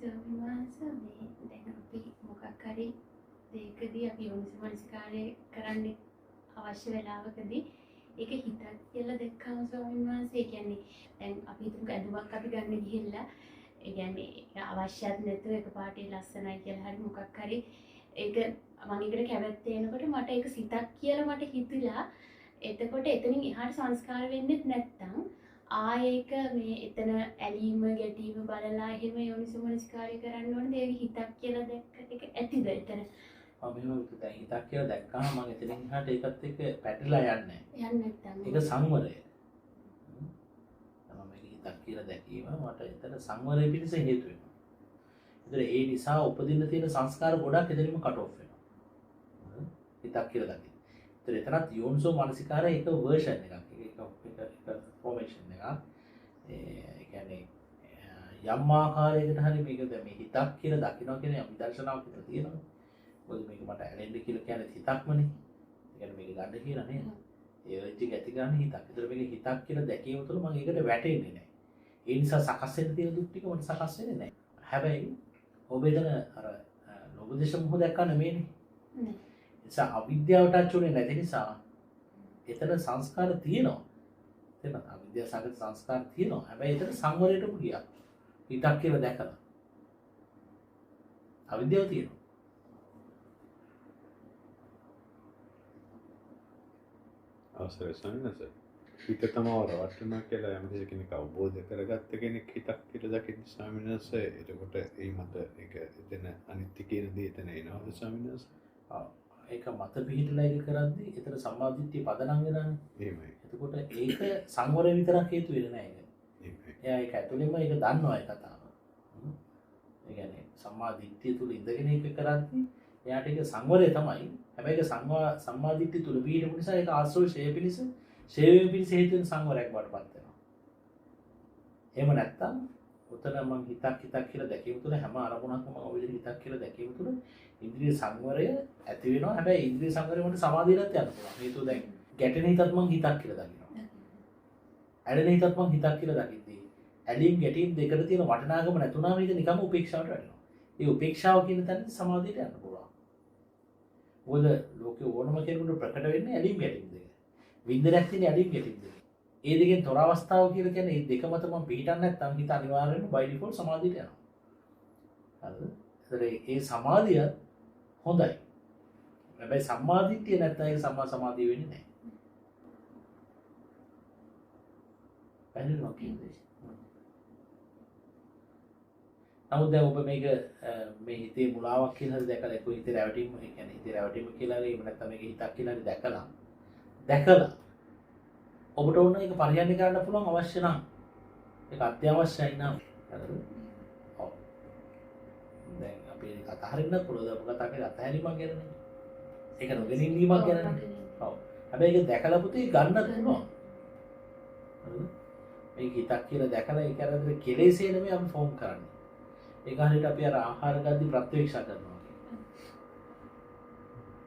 ස්වාමීන් වහන්සේ මේ දැන් අපි මොකක් හරි දෙයකදී අපි යොමුසමනස්කාරය කරන්න අවශ්‍ය වෙලාවකදී ඒක හිතක් කියලා දැක්කම ස්වාමීන් වහන්සේ කියන්නේ දැන් අපි හිතමු ඇඳුමක් අපි ගන්න ගිහිල්ලා ඒ කියන්නේ අවශ්‍යත් නැතුව එකපාරට ලස්සනයි කියලා හරි මොකක් හරි ඒක මම ඒකට කැමැත්ත එනකොට මට ඒක සිතක් කියලා මට හිතුලා එතකොට එතනින් එහාට සංස්කාර වෙන්නෙත් නැත්තම් ආයේක මේ එතන ඇලීම ගැටීම බලලා එහෙම යොනිසමනස්කාරය කරන්න ඕනද ඒක හිතක් කියලා දැක්ක එක ඇතිද එතන මෙහෙම හිතක් කියලා දැක්කම මම එතනින් එහාට ඒකත් එක්ක පැටලලා යන්නේ නැත්තම් ඒක සංවරය තමයි මේක හිතක් කියලා දැකීම මට එතන සංවරය පිණිස හේතු වෙනවා. ඒතර ඒ නිසා උපදින්න තියෙන සංස්කාර ගොඩක් එතනින්ම කට් ඔෆ් වෙනවා. හිතක් කියලා දැකීම. ඒතර එතනත් යෝනිසෝ මානසිකාරය එක වර්ෂන් එකක්. ඒක ෆෝමේෂන් එකක්. ඒ කියන්නේ යම් ආකාරයකට හරි මේක දැන් මේ හිතක් කියලා දකින්න කියන යම් දර්ශනාවක් විතර තියෙනවා. මොකද මේක මට ඇලෙන්න කියලා කියන්නේ හිතක්මනේ. ඒ කියන්නේ මේක ගන්න කියලා නේද? ඒ වෙච්ච ගැති ගන්න හිතක්. ඒතර මේක හිතක් කියලා දැකීම තුළ මම ඒකට වැටෙන්නේ නැහැ. ඒ නිසා සකස් වෙන්න තියෙන දුක් ටික මට සකස් වෙන්නේ නැහැ. හැබැයි ඔබ එතන අර ලෝභදේශ මොහ දැක්කම නෙමෙයිනේ. ඒ නිසා අවිද්‍යාවට ටච් උනේ නැති නිසා එතන සංස්කාර තියෙනවා. තේරෙනවද? අවිද්‍යාව සාගත සංස්කාර තියෙනවා. හැබැයි එතන සංවරයටම ගියා. හිතක් කියලා දැකලා. අවිද්‍යාව තියෙනවා. අවසරයි සමිනස හිත තමව රවට්ටනවා කියලා යම් කෙනෙක් අවබෝධ කරගත්ත කෙනෙක් හිතක් කියලා දකින්න සමිනස එතකොට ඒ මත ඒක එතන අනිත්‍ය කියන දේ එතන එනවද සමිනස? ඒක මත පිහිටලා ඒක කරද්දී එතන සම්මාදිට්ඨිය පදනම් වෙනානේ. එහෙමයි. එතකොට ඒක සංවරය විතරක් හේතු වෙන්නේ නැහැ ඒක. එහෙමයි. එයා ඒක ඇතුළෙම ඒක දන්නවා ඒ කතාව. ඒ කියන්නේ සම්මාදිට්ඨිය තුල ඉඳගෙන ඒක කරද්දී එයාට ඒක සංවරය තමයි. හැබැයි ඒක සම්මාදිට්ඨිය තුල පිහිටපු නිසා ඒක ආශ්‍රව ෂේ පිණිස ෂේවීම පිණිස හේතු වෙන සංවරයක් වඩපත් වෙනවා. එහෙම නැත්තම් උතන මම හිතක් කියලා දැකීම තුළ හැම අරමුණක්ම මම ඔය විදිහට හිතක් කියලා දැකීම තුළ ඉන්ද්‍රිය සංවරය ඇති වෙනවා. හැබැයි ඉන්ද්‍රිය සංවරය වලට සමාධියටත් යන්න පුළුවන්. හේතුව දැන් ගැටෙන හිතත් මම හිතක් කියලා දකිනවා. ඇලෙන හිතත් මම හිතක් කියලා දකිද්දී ඇලීම් ගැටීම් දෙකට තියෙන වටිනාකම නැතුණාම හිත නිකම්ම උපේක්ෂාවට වැටෙනවා. ඒ උපේක්ෂාව කියන තැන සමාධියට යන්න පුළුවන්. මොකද ලෝකේ ඕනම කෙනෙකුට ප්‍රකට වෙන්නේ ඇලීම් ගැටීම් දෙක. විඳිනක් තියෙන ඇලීම් ගැටීම් දෙක. ඒ දෙකෙන් තොර අවස්ථාව කියලා කියන්නේ මේ දෙක මත මම පිටින් නැත්නම් හිත අනිවාර්යයෙන්ම by default සමාධියට යනවා. හරිද? ඒතර ඒ සමාධිය හොඳයි. හැබැයි සම්මාදිට්ඨිය නැත්නම් ඒක සම්මා සමාධිය වෙන්නේ නැහැ. පැහැදිලිවම කියන්නේ. නමුත් දැන් ඔබ මේක මේ හිතේ මුලාවක් කියලා හරි දැකලා ඒක හිතේ රැවටීම ඒ කියන්නේ හිතේ රැවටීම කියලා හරි එහෙම නැත්නම් මේක හිතක් කියලා හරි දැකලා ඔබට ඕන එක පරිහරණය කරන්න පුළුවන් අවශ්‍ය නම් ඒක අත්‍යවශ්‍යයි නම් හරිද? ඔව්. දැන් අපි කතා හරින්නත් පුළුවන් අපු කතා කරේ අතහැරීමක් ගැනනේ. ඒක නොගෙනින්ීමක් ගැනනේ. ඔව්. හැබැයි ඒක දැකලා පුතේ ගන්නත් පුළුවන්. හරිද? මේක හිතක් කියලා දැකලා ඒක අරගෙන කෙලෙසේ නෙමෙයි අපි ෆෝම් කරන්නේ. ඒක හරියට අපි අර ආහාර ගද්දි ප්‍රත්‍යක්ෂ කරනවා වගේ.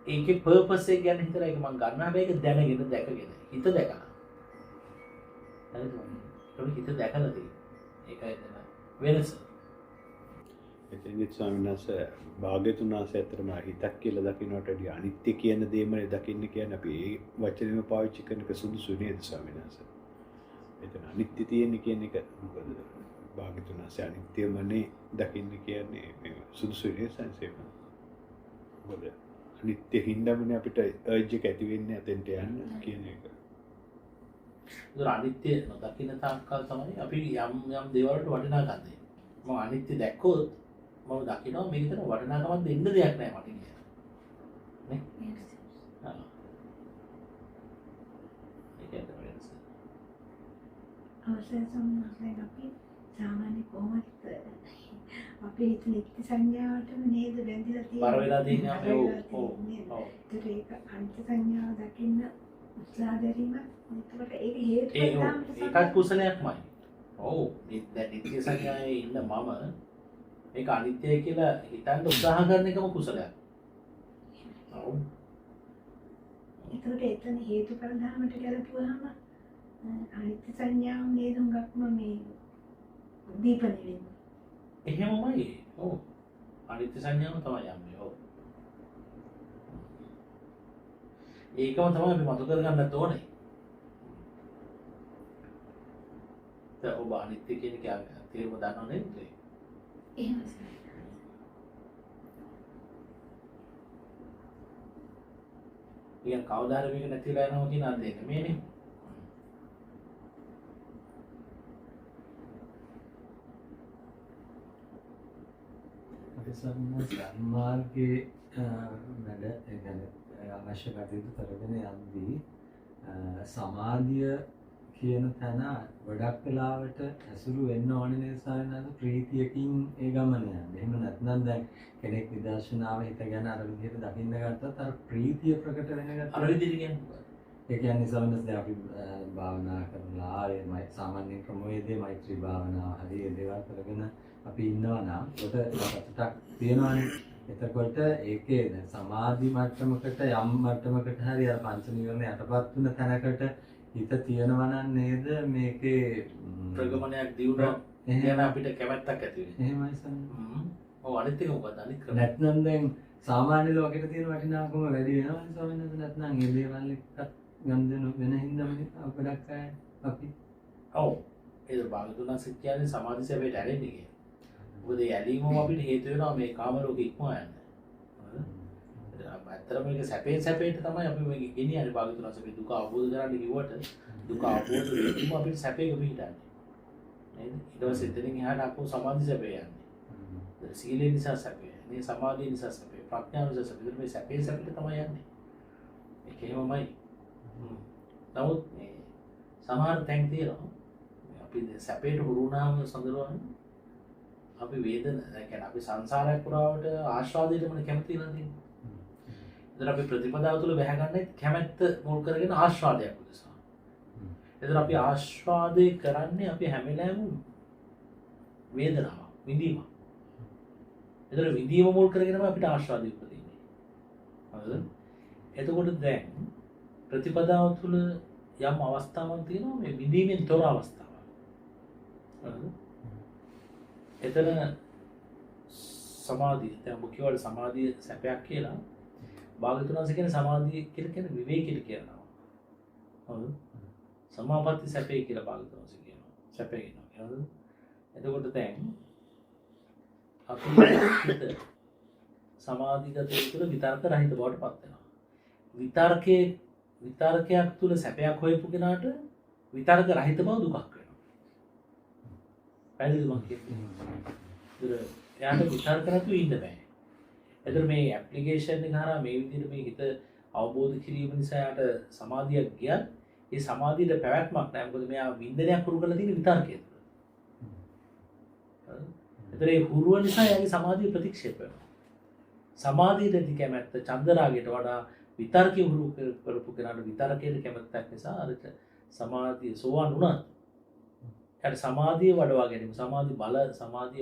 ඒකේ පර්පස් එක ගැන හිතලා ඒක මම ගන්න හැබැයි ඒක දැනගෙන දැකගෙන හිත දැකලා. හරිද? ඒක හිත දැකලා තියෙන්නේ. ඒකයි එතන වෙනස. එතෙන්දි ස්වාමීන් වහන්සේ භාග්‍යතුන් වහන්සේ අතරම හිතක් කියලා දකින්නට වඩා අනිත්‍ය කියන දේමනේ දකින්න කියන්නේ අපි ඒ වචනේම පාවිච්චි කරන එක සුදුසු නේද ස්වාමීන් වහන්සේ? එතන අනිත්‍ය තියෙන කියන එක මොකද? භාග්‍යතුන් වහන්සේ අනිත්‍යමනේ දකින්න කියන්නේ මේ සුදුසු නේද සංසේම? මොකද අනිත්‍ය හින්දාමනේ අපිට අර්ජ් එක ඇති වෙන්නේ අතෙන්ට යන්න කියන එක. ඒක අනිත්‍ය නොදකින්න තාක්කල් තමයි අපි යම් දේවල් වලට වටිනාකම් දෙන්නේ. මම අනිත්‍ය දැක්කොත් මම දකිනවා මේක තන වටිනාකමක් දෙන්න දෙයක් නැහැ මට කියලා. නේ? ආ. ඒක තමයි වෙනස. අවශ්‍ය සම්මාසයෙන් අපි සාමාන්‍ය කොහොමද අපි නිත්‍ය සංඥාවටම නේද බැඳිලා තියෙන්නේ. බර වෙලා තියෙන්නේ අපි ඔව්. ඒක අනිත්‍ය සංඥාව දකින්න උත්සාහ දැරීම එතකොට ඒක හේතු ඒකත් කුසලයක්මයි. ඔව්. දැන් නිත්‍ය සංඥාවේ ඉන්න මම මේක අනිත්‍යයි කියලා හිතන්න උත්සාහ කරන එකම කුසලයක්. ඔව්. එතකොට එතන හේතු ප්‍රධානමට ගැලපුවාම අනිත්‍ය සංඥාව නේද හුඟක්ම මේ දීපණය වෙන්නේ. එහෙමමයි. ඔව් අනිත්‍ය සංඥාව තමයි යන්නේ. ඔව් ඒකම තමයි අපි මතු කරගන්නත් ඕනේ. දැන් ඔබ අනිත්‍ය කියන එක තේරුම දන්නව නේද? එහෙම සර්. ඉතින් කවදා හරි මේක නැතිලා යනවා කියන අර්ථය නෙමෙයිනේ. සම්මාර්ගයේ වැඩ ඒ කියන්නේ අවශ්‍ය කටයුතු කරගෙන යද්දී සමාධිය කියන තැන ගොඩක් වෙලාවට ඇසුරු වෙන්න ඕනේ නේද සාමාන්‍යයෙන් ප්‍රීතියකින් ඒ ගමන යන්නේ. එහෙම නැත්නම් දැන් කෙනෙක් විදර්ශනාව හිත ගැන අර විදිහට දකින්න ගත්තොත් අර ප්‍රීතිය ප්‍රකට වෙන ගත්තා. අර විදිහට කියන්නේ. ඒ කියන්නේ සමහරවිට දැන් අපි භාවනා කරලා ඒ සාමාන්‍ය ක්‍රමවේදයේ මෛත්‍රී භාවනාව හරි ඒ දේවල් කරගෙන අපි ඉන්නවා නම් ඒකට සතුටක් තියෙනවානේ. එතකොට ඒකේ දැන් සමාධි මට්ටමකට යම් මට්ටමකට හරි අර පංච නිවර්ණ යටපත් වුණ තැනකට හිත තියෙනවා නම් නේද මේකේ ප්‍රගමනයක් දියුණුව කියන අපිට කැමැත්තක් ඇති වෙන්නේ. එහෙමයි සම්මා. ඔව් අනිත් එක මොකක්ද අනිත් ක්‍රම. නැත්නම් දැන් සාමාන්‍ය ලෝකෙට තියෙන වටිනාකම වැඩි වෙනවනේ ස්වාමීන් වහන්සේ. නැත්නම් මේ දේවල් එක්ක ගන්දන වෙන හින්දාම ගොඩක් අය අපි ඔව් ඒක භාගතුනා සිත්‍යන්නේ සමාධි සැපයට ඇලෙන්නේ කියන්නේ. මොකද ඒ ඇලීමම අපිට හේතු වෙනවා මේ කාම ලෝකෙ ඉක්මවා යන්න. ඇත්තටම මේක සැපේට තමයි අපි මේ ගෙනියන්නේ භාගතුනා සැපේ දුක අවබෝධ කරගන්න කිව්වට දුක අවබෝධ වෙන්නම අපිට සැපේක පිටන්නේ. නේද? ඊට පස්සේ එතනින් එහාට අපෝ සමාධි සැපේ යන්නේ. සීලේ නිසා සැපේ, මේ සමාධිය නිසා සැපේ, ප්‍රඥාව නිසා සැපේ. මේ සැපේට තමයි යන්නේ. ඒක එහෙමමයි. නමුත් මේ සමහර තැන් තියෙනවා අපි සැපේට හුරු වුණාම සඳරවන්නේ අපි වේදන කියන්නේ අපි සංසාරයක් පුරාවට ආස්වාදයටම කැමති වෙනවා තියෙන්නේ. එතන අපි ප්‍රතිපදාව තුළ බැහැ ගන්න කැමැත්ත මුල් කරගෙන ආස්වාදයක් උදෙසා. එතන අපි ආස්වාදේ කරන්නේ අපි හැම වෙලාවෙම වේදනාව විඳීම. එතන විඳීම මුල් කරගෙනම අපිට ආස්වාදය උපදින්නේ. හරිද? එතකොට දැන් ප්‍රතිපදාව තුළ යම් අවස්ථාවක් තියෙනවා මේ විඳීමෙන් තොර අවස්ථාවක්. හරිද? එතන සමාධිය දැන් ඔබ කියවල සමාධිය සැපයක් කියලා භාගතුනාස කියන්නේ සමාධිය කියලා කියන්නේ විවේකීට කියනවා. හරිද? සමාපatti සැපේ කියලා භාගතුනාස කියනවා. සැපේ කියනවා. හරිද? එතකොට දැන් අපි හිත සමාධිගත තුළ විතර්ක රහිත බවට පත් වෙනවා. විතර්කයක් තුළ සැපයක් හොයපු කෙනාට විතර්ක රහිත බව දුකක් වෙනවා. පැහැදිලිද මම කියන්නේ? එයාට විතර්ක නැතුව ඉන්න බෑ. එතකොට මේ ඇප්ලිකේෂන් එක හරහා මේ විදිහට මේ හිත අවබෝධ කිරීම නිසා යාට සමාධියක් ගියත් ඒ සමාධියට පැවැත්මක් නැහැ. මොකද මෙයා වින්දනයක් හුරු කරලා තියෙන විතර්කය තුළ. එතකොට ඒ හුරුව නිසා යාගේ සමාධිය ප්‍රතික්ෂේප වෙනවා. සමාධියට ඇති කැමැත්ත චන්දරාගයට වඩා විතර්කය හුරු කරපු කෙනාට විතර්කයට කැමැත්තක් නිසා අර සමාධිය සෝවන් වුණා. යාට සමාධිය වඩවා ගැනීම සමාධිය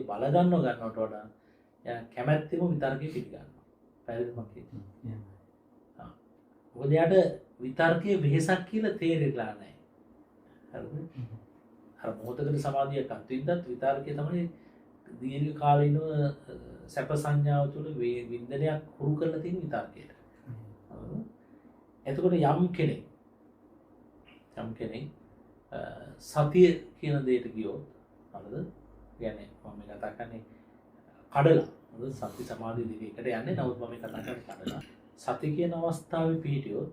බල ගන්නවට වඩා යා කැමැත්තෙම විතර්කය පිළිගන්නවා. පැහැදිලිද මම කියන්නේ? මොකද යාට විතර්කයේ වෙහසක් කියලා තේරෙලා නැහැ. හරිද? අර මොහොතකට සමාධියක් අත්විඳත් විතර්කය තමයි දීර්ඝ කාලීනව සැප සංඥාව තුළ වින්දනයක් හුරු කරලා තියෙන විතර්කයට. එතකොට යම් කෙනෙක් සතිය කියන දෙයට ගියොත් හරිද? කියන්නේ මම කතා කරන්නේ කඩලා. හරිද? සති සමාධි දෙක එකට යන්නේ. නමුත් මම කතා කරන්නේ කඩලා. සති කියන අවස්ථාවේ පිහිටියොත්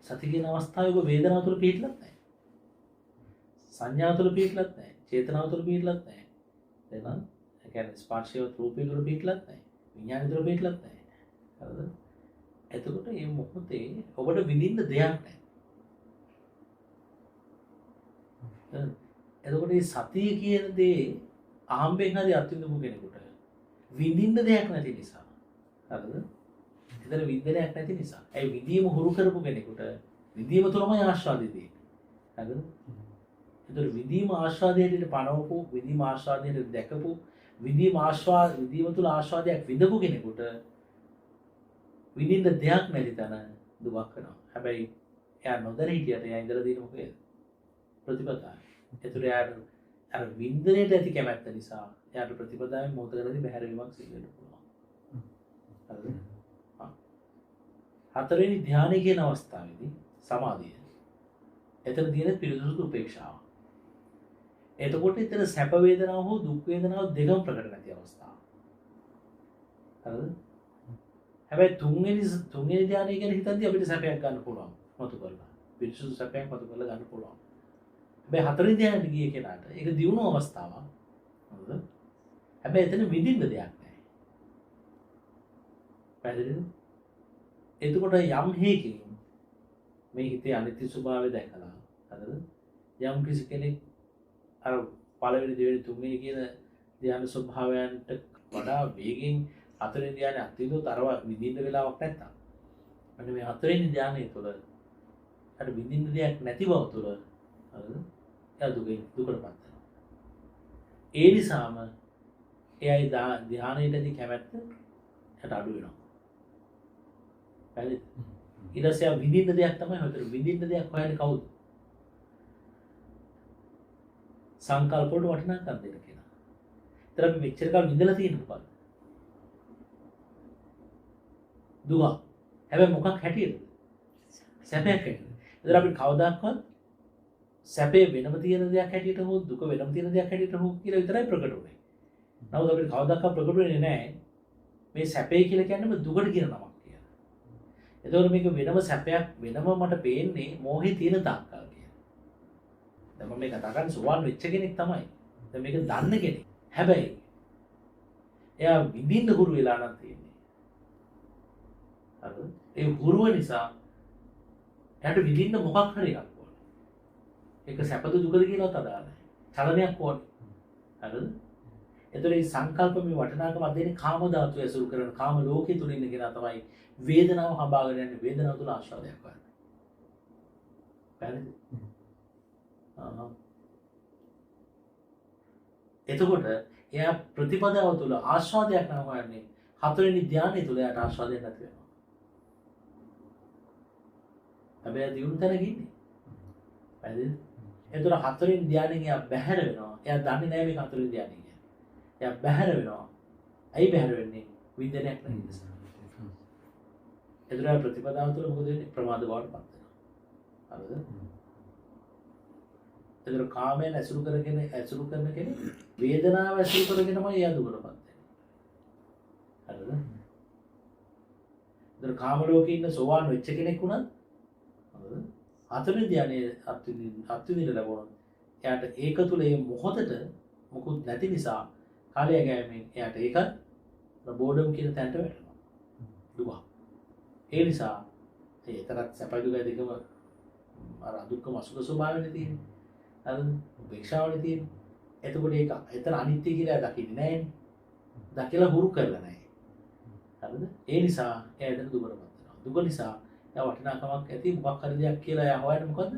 සති කියන අවස්ථාවේ ඔබ වේදනාව තුළ පිහිටලත් නැහැ. සංඥා තුළ පිහිටලත් නැහැ. චේතනාව තුළ පිහිටලත් නැහැ. එහෙනම් ඒ කියන්නේ ස්පර්ශය රූපය තුළ පිහිටලත් නැහැ. විඥානය තුළ පිහිටලත් නැහැ. හරිද? එතකොට මේ මොහොතේ ඔබට විඳින්න දෙයක් නැහැ. එතකොට මේ සතිය කියන දේ අහම්බෙන් හරි අත්විඳපු කෙනෙකුට විඳින්න දෙයක් නැති නිසා. හරිද? එතන විඳින්නයක් නැති නිසා. ඒ විඳීම හුරු කරපු කෙනෙකුට විඳීම තුළමයි ආස්වාදය තියෙන්නේ. හරිද? එතන විඳීම ආස්වාදයට පනවපු, විඳීම ආස්වාදයට දැකපු, විඳීම තුළ ආස්වාදයක් විඳපු කෙනෙකුට විඳින්න දෙයක් නැති තැන දුකක් වෙනවා. හැබැයි එයා නොදැන හිටියට එයා ඉඳලා තියෙන මොකේද? ප්‍රතිපදාව. ඒතර එයාට අර වින්දනයට ඇති කැමැත්ත නිසා එයාට ප්‍රතිපදාවෙන් මොහොතකදී බැහැරවීමක් සිදු වෙන්න පුළුවන්. හරිද? හතරවෙනි ධානය කියන අවස්ථාවේදී සමාධිය. එතන තියෙන පිරිසුදු උපේක්ෂාව. එතකොට එතන සැප වේදනාව හෝ දුක් වේදනාව දෙකම ප්‍රකට නැති අවස්ථාව. හරිද? හැබැයි තුන්වෙනි ධානය ගැන හිතද්දී අපිට සැපයක් ගන්න පුළුවන්. මතු කරලා. පිරිසුදු සැපයක් මතු කරලා ගන්න පුළුවන්. හැබැයි හතරවෙනි ධානයට ගිය කෙනාට ඒක දියුණු අවස්ථාවක්. හරිද? හැබැයි එතන විඳින්න දෙයක් නැහැ. පැහැදිලිද? එතකොට යම් හේකින් මේ හිතේ අනිත්‍ය ස්වභාවය දැකලා හරිද? යම් කිසි කෙනෙක් අර පළවෙනි දෙවෙනි තුන්වෙනි කියන ධ්‍යාන ස්වභාවයන්ට වඩා වේගෙන් හතරවෙනි ධ්‍යානෙ අත්විඳොත් අරව විඳින්න වෙලාවක් නැත්තම් මෙන්න මේ හතරවෙනි ධ්‍යානය තුළ අර විඳින්න දෙයක් නැති බව තුළ හරිද? එයා දුකටපත් වෙනවා. ඒ නිසාම එයයි ධ්‍යානයේදී කැමැත්ත යට අඩු වෙනවා. හරිද? ඊට පස්සේ විඳින්න දෙයක් තමයි හොයතර විඳින්න දෙයක් හොයන්නේ කවුද? සංකල්ප වලට වටිනාකම් දෙන්න කියලා. ඒතර අපි මෙච්චර කාල විඳලා තියෙන මොකක්ද? දුක. හැබැයි මොකක් හැටියද? සැපයක් හැටියට. ඒතර අපි කවදාවත් සැපේ වෙනම තියෙන දෙයක් හැටියට හෝ දුක වෙනම තියෙන දෙයක් හැටියට හෝ කියලා විතරයි ප්‍රකට වෙන්නේ. නමුත් අපිට කවදාවත් ප්‍රකට වෙන්නේ නැහැ මේ සැපේ කියලා කියන්නේම දුකට කියන නමක් කියලා. එතකොට මේක වෙනම සැපයක් වෙනම මට පේන්නේ මෝහේ තියෙන තාක්කල් කියලා. දැන් මම මේ කතා කරන්නේ සෝවාන් වෙච්ච කෙනෙක් තමයි. දැන් මේක දන්න කෙනෙක්. හැබැයි එයා විඳින්න හුරු වෙලා නම් තියෙන්නේ. හරිද? ඒ හුරුව නිසා එයාට විඳින්න මොකක් හරි එකක් ඕනේ. ඒක සැපද දුකද කියලාත් අදාළ නැහැ. චලනයක් ඕනේ. හරිද? එතකොට මේ සංකල්ප මේ වටිනාකම දෙන්නේ කාම ධාතු ඇසුරු කරන කාම ලෝකයේ තුල ඉන්න කෙනා තමයි වේදනාව හඹාගෙන යන්නේ වේදනාව තුල ආස්වාදයක් ගන්න. පැහැදිලිද? එතකොට එයා ප්‍රතිපදාව තුළ ආස්වාදයක් නම් හොයන්නේ හතරවෙනි ධානය තුළ එයාට ආස්වාදයක් නැති වෙනවා. හැබැයි දියුණු තැනක ඉන්නේ. පැහැදිලිද? එතකොට හතරවෙනි ධානයෙන් එයා බැහැර වෙනවා. එයා දන්නේ නැහැ මේක හතරවෙනි ධානය කියන්නේ. එයා බැහැර වෙනවා. ඇයි බැහැර වෙන්නේ? විඳනයක් නැති නිසා. එතකොට ප්‍රතිපදාව තුළ මොකද වෙන්නේ? ප්‍රමාද බවට පත් වෙනවා. හරිද? එතකොට කාමයෙන් ඇසුරු කරන කෙනෙක් වේදනාව ඇසුරු කරගෙනම එයා දුකටපත් වෙනවා. හරිද? එතකොට කාම ලෝකේ ඉන්න සෝවාන් වෙච්ච කෙනෙක් උනත් හරිද? හතරවෙනි ධානයේ අත්විඳින්න ලැබුණොත් එයාට ඒක තුල මේ මොහොතට මොකුත් නැති නිසා කාලය ගෑමෙන් එයාට ඒක බෝඩම් කියන තැනට වැටෙනවා. දුක. ඒ නිසා ඒතරත් සැපයි දුකයි දෙකම අර දුක්ඛම අසුඛ ස්වභාවයනේ තියෙන්නේ. හරිද? උපේක්ෂාවනේ තියෙන්නේ. එතකොට ඒක එතන අනිත්‍ය කියලා දකින්නේ නැහැ. දකිලා හුරු කරලා නැහැ. හරිද? ඒ නිසා එයා එතන දුකටපත් වෙනවා. දුක නිසා එයා වටිනාකමක් ඇති මොකක් හරි දෙයක් කියලා එයා හොයන්නේ මොකද්ද?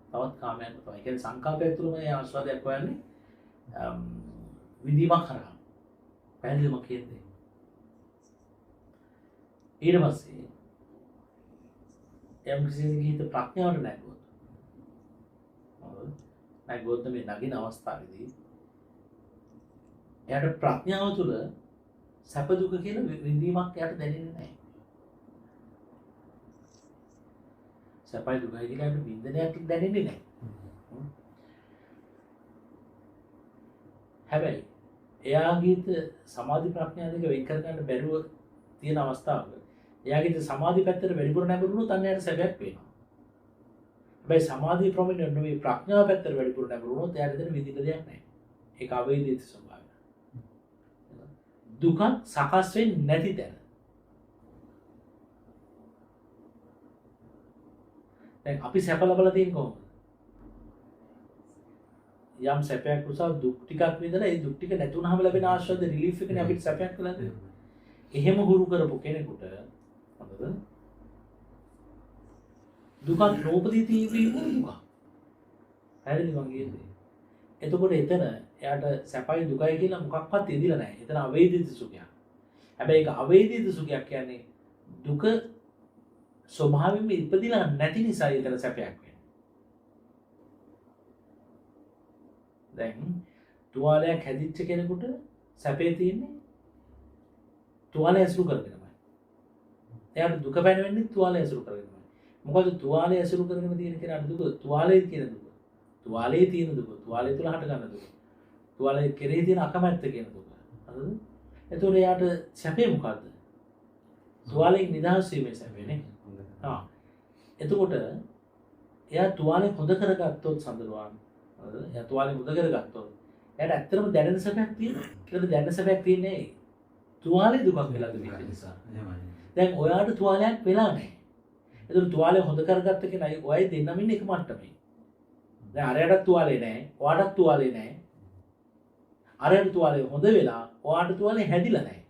තවත් කාමයක් තමයි. ඒ කියන්නේ සංකල්පයක් තුළම එයා ආස්වාදයක් හොයන්නේ විදීමක් කරා. පැහැදිලිවම කියන්නේ. ඊට පස්සේ යම් කිසි කෙනෙකුට ප්‍රඥාවට නැගුවොත් නැගුවොත් මේ නගින අවස්ථාවේදී එයාට ප්‍රඥාව තුළ සැප දුක කියන විඳීමක් එයාට දැනෙන්නේ නැහැ. සැපයි දුකයි කියලා එයාට විඳනයක් දැනෙන්නේ නැහැ. හැබැයි එයාගේ සමාධි ප්‍රඥා දෙක වෙන් කර ගන්න බැරුව තියෙන අවස්ථාවක එයාගේ සමාධි පැත්තට වැඩිපුර නැඹුරුනොත් අන්න එයාට සැපයක් වෙනවා. හැබැයි සමාධි ප්‍රමින නෙවෙයි ප්‍රඥාව පැත්තට වැඩිපුර නැඹුරුනොත් එයාට දෙන විඳින්න දෙයක් නැහැ. ඒක අවේදිත ස්වභාවය. දුක සකස් වෙන්නේ නැති තැන. දැන් අපි සැප ලබලා තියෙන කොහොමද? යම් සැපයක් උසා දුක් ටිකක් විඳලා ඒ දුක් ටික නැතුණාම ලැබෙන ආශ්‍රද රිලීෆ් එකනේ අපිට සැපයක් කියලා දෙන්නේ. එහෙම හුරු කරපු කෙනෙකුට මොකද? දුක නෝපදී තීව්‍රීම දුක. හරිද මං කියන්නේ? එතකොට එතන එයාට සැපයි දුකයි කියලා මොකක්වත් දෙදිලා නැහැ. එතන අවේදිත සුඛයක්. හැබැයි ඒක අවේදිත සුඛයක් කියන්නේ දුක ස්වභාවයෙන්ම ඉපදිලා නැති නිසා එතන සැපයක් වෙන්නේ. දැන් තුවාලයක් හැදිච්ච කෙනෙකුට සැපේ තියෙන්නේ තුවාලය ඇසුරු කරගෙනමයි. එයාට දුක පැනවෙන්නේ තුවාලය ඇසුරු කරගෙනමයි. මොකද තුවාලය ඇසුරු කරගෙන තියෙන කෙනාට දුක තුවාලයේ තියෙන දුක. තුවාලයේ තියෙන දුක. තුවාලය තුල හට ගන්න දුක. තුවාලයේ කෙරෙහි තියෙන අකමැත්ත කියන දුක. හරිද? එතකොට එයාට සැපේ මොකද්ද? තුවාලයෙන් නිදහස් වීමේ සැපේ නේ. එතකොට එයා තුවාලේ හොඳ කරගත්තොත් සඳරුවාන් හරිද? එයා තුවාලේ හොඳ කරගත්තොත් එයාට ඇත්තටම දැනෙන සැපයක් තියෙනවා. කියලා දැනෙන සැපයක් තියෙන්නේ තුවාලේ දුකක් වෙලාද මේක නිසා. දැන් ඔයාට තුවාලයක් වෙලා නැහැ. එතකොට තුවාලේ හොඳ කරගත්ත කෙනයි ඔයයි දෙන්නම ඉන්නේ එක මට්ටමේ. දැන් අරයටත් තුවාලේ නැහැ. ඔයාටත් තුවාලේ නැහැ. අරයට තුවාලේ හොඳ වෙලා ඔයාට තුවාලේ හැදිලා නැහැ.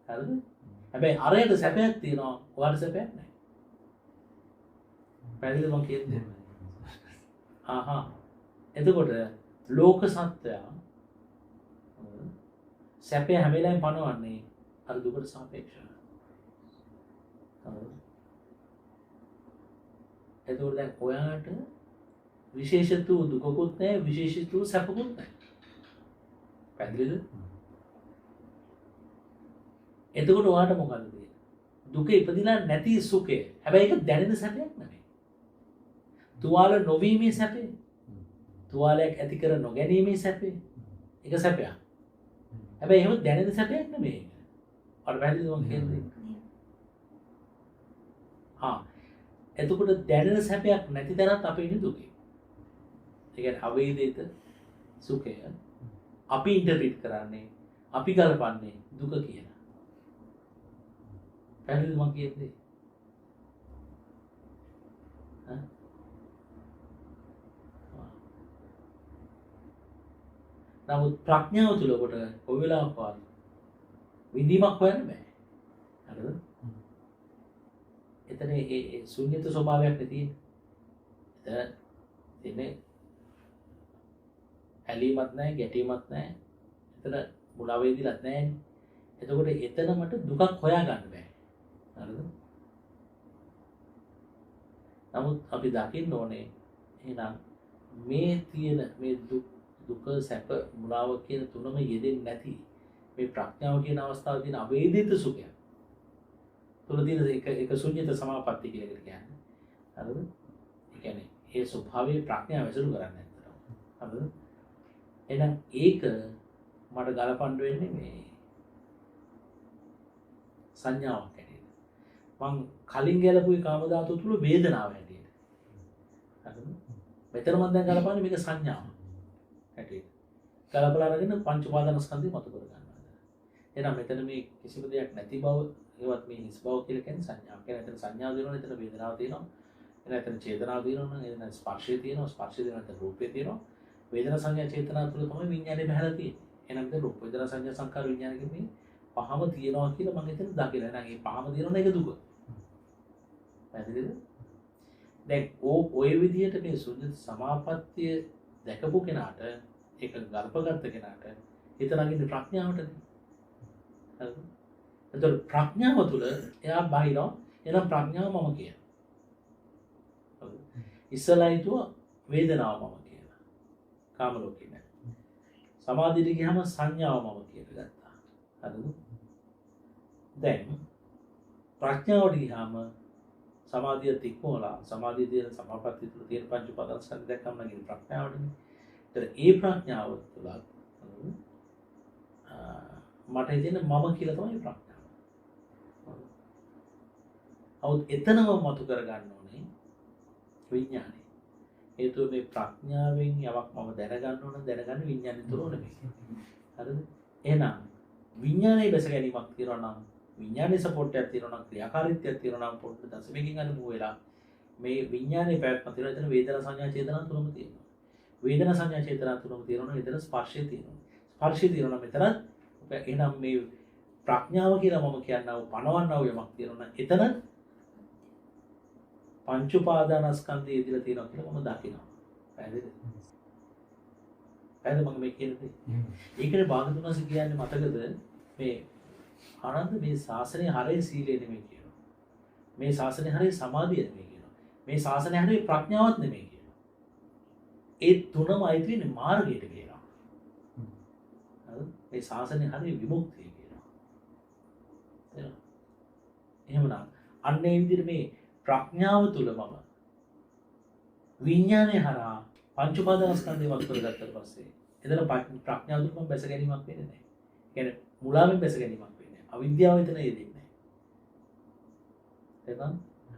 හරිද? හැබැයි අරයට සැපයක් තියෙනවා ඔයාට සැපයක් නැහැ. පැහැදිලිද මම කියන්නේ? එතකොට ලෝක සත්‍යය සැපේ හැම වෙලාවෙම පනවන්නේ අර දුකට සාපේක්ෂව. එතකොට දැන් ඔයාට විශේෂිත දුකකුත් නැහැ විශේෂිත සැපකුත් නැහැ. පැහැදිලිද? එතකොට ඔයාට මොකද තියෙන්නේ? දුක ඉපදිලා නැති සුඛය. හැබැයි ඒක දැනෙන සැපයක් නෙමෙයි. තුවාල නොවීමේ සැපේ. තුවාලයක් ඇති කර නොගැනීමේ සැපේ. ඒක සැපයක්. හැබැයි එහෙම දැනෙන සැපයක් නෙමෙයි. අර පැහැදිලිද මම කියන්නේ? එතකොට දැනෙන සැපයක් නැති තරත් අපි ඉන්නේ දුකේ. ඒ කියන්නේ අවේදිත සුඛය අපි ඉන්ටර්ප්‍රීට් කරන්නේ අපි ගලපන්නේ දුක කියලා. පැහැදිලිද මම කියන්නේ? නමුත් ප්‍රඥාව තුළ කොට කොයි වෙලාවකවත් විඳීමක් හොයන්න බෑ. හරිද? එතන ඒ ශුන්‍යත ස්වභාවයක් තියෙන්නේ. එතන ඉන්නේ ඇලීමක් නැහැ, ගැටීමක් නැහැ. එතන මුලා වේදිලත් නැහැ. එතකොට එතන මට දුකක් හොයා ගන්න බෑ. හරිද? නමුත් අපි දකින්න ඕනේ එහෙනම් මේ තියෙන මේ දුක සැප මුලාව කියන තුනම යෙදෙන්නේ නැති මේ ප්‍රඥාව කියන අවස්ථාවේ තියෙන අවේදිත සුඛය. තුල තියෙන එක ශුන්‍යත සමාපatti කියලා කියන්නේ. හරිද? ඒ කියන්නේ ඒ ස්වභාවයේ ප්‍රඥාව ඇසුරු කරන්නේ නැත්තර. හරිද? එහෙනම් ඒක මට ගලපන්න වෙන්නේ මේ සංඥාවක් හැටියට. මං කලින් ගැලපුවේ කාම ධාතුව තුල වේදනාව හැටියට. හරිද? මෙතන මම දැන් ගලපන්නේ මේක සංඥාව හැටියට. ගලපලා අරගෙන පංච උපාදානස්කන්ධය මත කර ගන්නවා. එහෙනම් මෙතන මේ කිසිම දෙයක් නැති බව ඒවත් මේ හිස් බව කියලා කියන්නේ සංඥාවක්. කියන්නේ එතන සංඥාව දෙනවා, එතන වේදනාව තියෙනවා. එතන චේතනාව තියෙනවා නම් එතන ස්පර්ශය තියෙනවා, ස්පර්ශය දෙනවා එතන රූපය තියෙනවා. වේදනා සංඥා චේතනා තුළ තමයි විඥානේ බහලා තියෙන්නේ. එහෙනම් මේ රූප වේදනා සංඥා සංකාර විඥාන කියන්නේ පහම තියෙනවා කියලා මම හිතන දකිලා. එහෙනම් මේ පහම තියෙනවා ඒක දුක. පැහැදිලිද? දැන් ඔය විදිහට මේ ශුන්‍යත සමාපත්තිය දැකපු කෙනාට ඒක ගල්පගත්ත කෙනාට හිත නගින්නේ ප්‍රඥාවටනේ. හරිද? එතකොට ප්‍රඥාව තුළ එයා බහිනවා. එහෙනම් ප්‍රඥාව මම කියන. හරිද? ඉස්සලා හිතුවා වේදනාව මම කියලා. කාම ලෝකේ නෑ. සමාධියට ගියාම සංඥාව මම කියලා ගත්තා. හරිද? දැන් ප්‍රඥාවට ගියාම සමාධිය තික්මෝලා සමාධිය තියෙන සමාපatti තුළ තියෙන පංච උපාදානස්කන්ධ දැක්කම නගින ප්‍රඥාවටනේ. ඒතර ඒ ප්‍රඥාව තුළ මට හිතෙන මම කියලා තමයි ප්‍රඥාව. අවුත් එතනම මතු කර ගන්න ඕනේ විඥානය. හේතුව මේ ප්‍රඥාවෙන් යමක් මම දැනගන්න ඕන දැනගන්න විඥානෙ තුර නෙමෙයි. හරිද? එහෙනම් විඥානයේ බැස ගැනීමක් තියනවා නම් විඥානයේ සපෝට් එකක් තියෙනවා නම් ක්‍රියාකාරීත්වයක් තියෙනවා නම් පොඩ්ඩක් දශමකින් අනුමු වෙලා මේ විඥානයේ පැවැත්ම තියෙනවා. එතන වේදනා සංඥා චේතනා තුනම තියෙනවා. වේදනා සංඥා චේතනා තුනම තියෙනවා. එතන ස්පර්ශය තියෙනවා. ස්පර්ශය තියෙනවා නම් එතන එහෙනම් මේ ප්‍රඥාව කියලා මම කියනවා පණවන්නව යමක් තියෙනවා. එතන පංච උපාදානස්කන්ධය ඉදිරිය තියෙනවා කියලා මම දකිනවා. පැහැදිලිද? පැහැදිලිද මම මේ කියන්නේ? ඒකනේ භාගතුන්වස කියන්නේ මතකද මේ ආනන්ද මේ ශාසනය හරේ සීලය නෙමෙයි කියනවා. මේ ශාසනය හරේ සමාධිය නෙමෙයි කියනවා. මේ ශාසනය හරේ ප්‍රඥාවක් නෙමෙයි කියනවා. ඒ තුනම අයිති වෙන්නේ මාර්ගයට කියලා. ඒ ශාසනය හරිය විමුක්තිය කියනවා. තේරෙනවද? එහෙමනම් අන්න ඒ විදිහට මේ ප්‍රඥාව තුල මම විඥානය හරහා පංච උපාදානස්කන්ධය වත් කරගත්තට පස්සේ එතන ප්‍රඥාව තුල මම බැස ගැනීමක් වෙන්නේ නැහැ. ඒ කියන්නේ මුලාවෙන් බැස ගැනීමක් වෙන්නේ නැහැ. අවිද්‍යාව එතන යෙදෙන්නේ නැහැ. එතන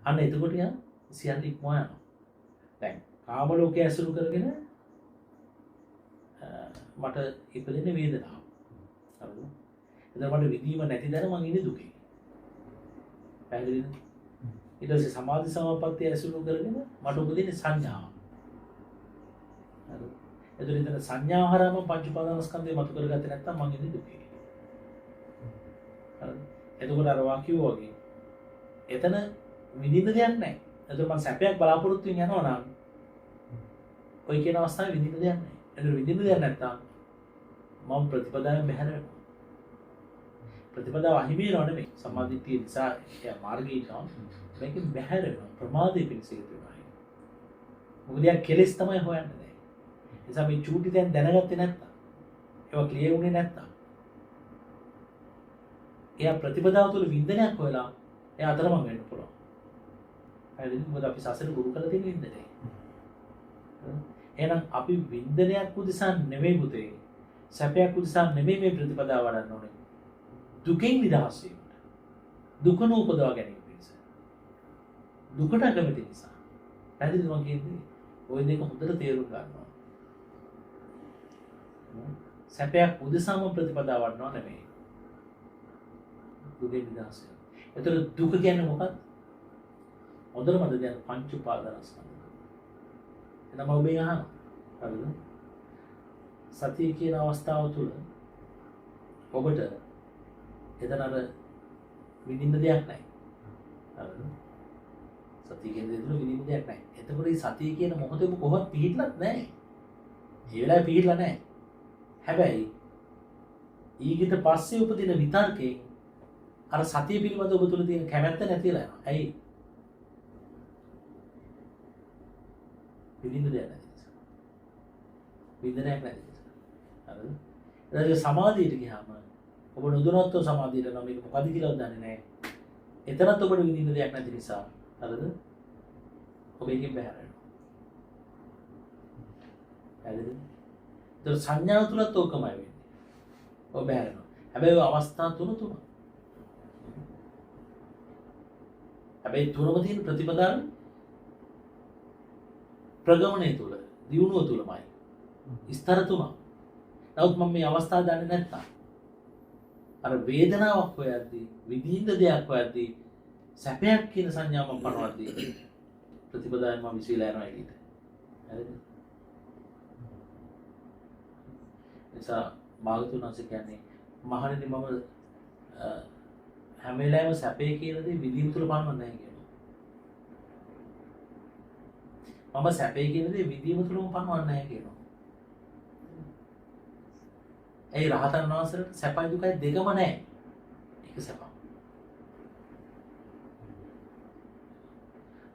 අන්න එතකොට යා සියල්ල ඉක්මවා යනවා. දැන් කාම ලෝකයේ ඇසුරු කරගෙන මට ඉපදෙන වේදනාව. හරිද? එතන මට විදීම නැති දැන මං ඉන්නේ දුකේ. පැහැදිලිද? ඊට පස්සේ සමාධි සමාපත්තිය ඇසුරු කරගෙන මට උපදින්නේ සංඥාව. හරිද? එතන සංඥාව හරහාම පංච උපාදානස්කන්ධය මතු කරගත්තේ නැත්නම් මං ඉන්නේ දුකේ. හරිද? එතකොට අර වාක්‍යය වගේ එතන විඳින්න දෙයක් නැහැ. එතකොට මං සැපයක් බලාපොරොත්තු වෙන යනවා නම් ඔය කියන අවස්ථාවේ විඳින්න දෙයක් නැහැ. එතකොට විඳින්න දෙයක් නැත්නම් මම ප්‍රතිපදාවෙන් බැහැර වෙනවා. ප්‍රතිපදාව අහිමි වෙනව නෙමෙයි. සම්මාදිට්ඨිය නිසා එයා මාර්ගයේ යනවා. මේකෙන් බැහැර වෙනවා. ප්‍රමාදයේ පිණිස හේතුවයි. මොකද යා කෙලෙස් තමයි හොයන්නේ දැන්. ඒ නිසා මේ චූටි දැන් දැනගත්තේ නැත්තම් ඒවා ක්ලියර් වුණේ නැත්තම් එයා ප්‍රතිපදාව තුළ වින්දනයක් හොයලා එයා අතරමං වෙන්න පුළුවන්. හරිද? මොකද අපි සසර ගුරු කරලා තියෙන වින්දනය. එහෙනම් අපි වින්දනයක් උදෙසා නෙමෙයි පුතේ. සැපයක් උදෙසා නෙමෙයි මේ ප්‍රතිපදාව වඩන්න ඕනේ. දුකෙන් නිදහස් වීමට. දුක නූපදවා ගැනීම පිණිස. දුකට අකමැති නිසා. හරිද මම කියන්නේ? ওই දෙක හොඳට තේරුම් ගන්නවා. සැපයක් උදෙසාම ප්‍රතිපදාව වඩනවා නෙමෙයි. දුකෙන් නිදහස් වෙනවා. ඒතර දුක කියන්නේ මොකක්ද? හොඳට මතක තියාගන්න පංච උපාදානස්කන්ධ. එතනම ඔබේ අහනවා. හරිද? සතිය කියන අවස්ථාව තුළ ඔබට එතන අර විඳින්න දෙයක් නැහැ. හරිද? සතිය කියන දේ තුළ විඳින්න දෙයක් නැහැ. එතකොට මේ සතිය කියන මොහොතේ ඔබ කොහොමද පිළිట్లත් නැහැ. ඒ වෙලාවේ පිළිట్ల නැහැ. හැබැයි ඊගිට පස්සේ උපදින විතර්කේ අර සතිය පිළිබඳ ඔබ තුළ තියෙන කැමැත්ත නැතිලා යනවා. ඇයි? විඳින්න දෙයක් නැති නිසා. විඳින්නක් නැති නිසා. හරිද? ඊට සමාධියට ගියාම ඔබ නොදොනත්ව සමාධියට නම් මේක මොකද කියලා දන්නේ නැහැ. එතනත් ඔබට විඳින්න දෙයක් නැති නිසා. හරිද? ඔබ එකෙන් බැහැර වෙනවා. හරිද? ඒක සංඥාව තුලත් ඕකමයි වෙන්නේ. ඔබ බැහැර වෙනවා. හැබැයි ඔය අවස්ථා තුන. හැබැයි තුනම තියෙන ප්‍රතිපදාව ප්‍රගමණය තුල, දියුණුව තුලමයි. ස්තර තුනක්. නමුත් මම මේ අවස්ථාව දන්නේ නැත්තම් අර වේදනාවක් හොයද්දී, විඳින්න දෙයක් හොයද්දී, සැපයක් කියන සංඥාව මම පනවද්දී ප්‍රතිපදාවෙන් මම විශ්ීලා යනවා එළියට. හරිද? නිසා භාගතුන් වහන්සේ කියන්නේ මහණෙනි මම හැම වෙලාවෙම සැපේ කියලා දේ විඳීම තුල පනවන්නේ නැහැ කියනවා. මම සැපේ කියන දේ විඳීම තුලම පනවන්නේ නැහැ කියනවා. ඒ රහතන් වහන්සේට සැපයි දුකයි දෙකම නැහැ. ඒක සැප.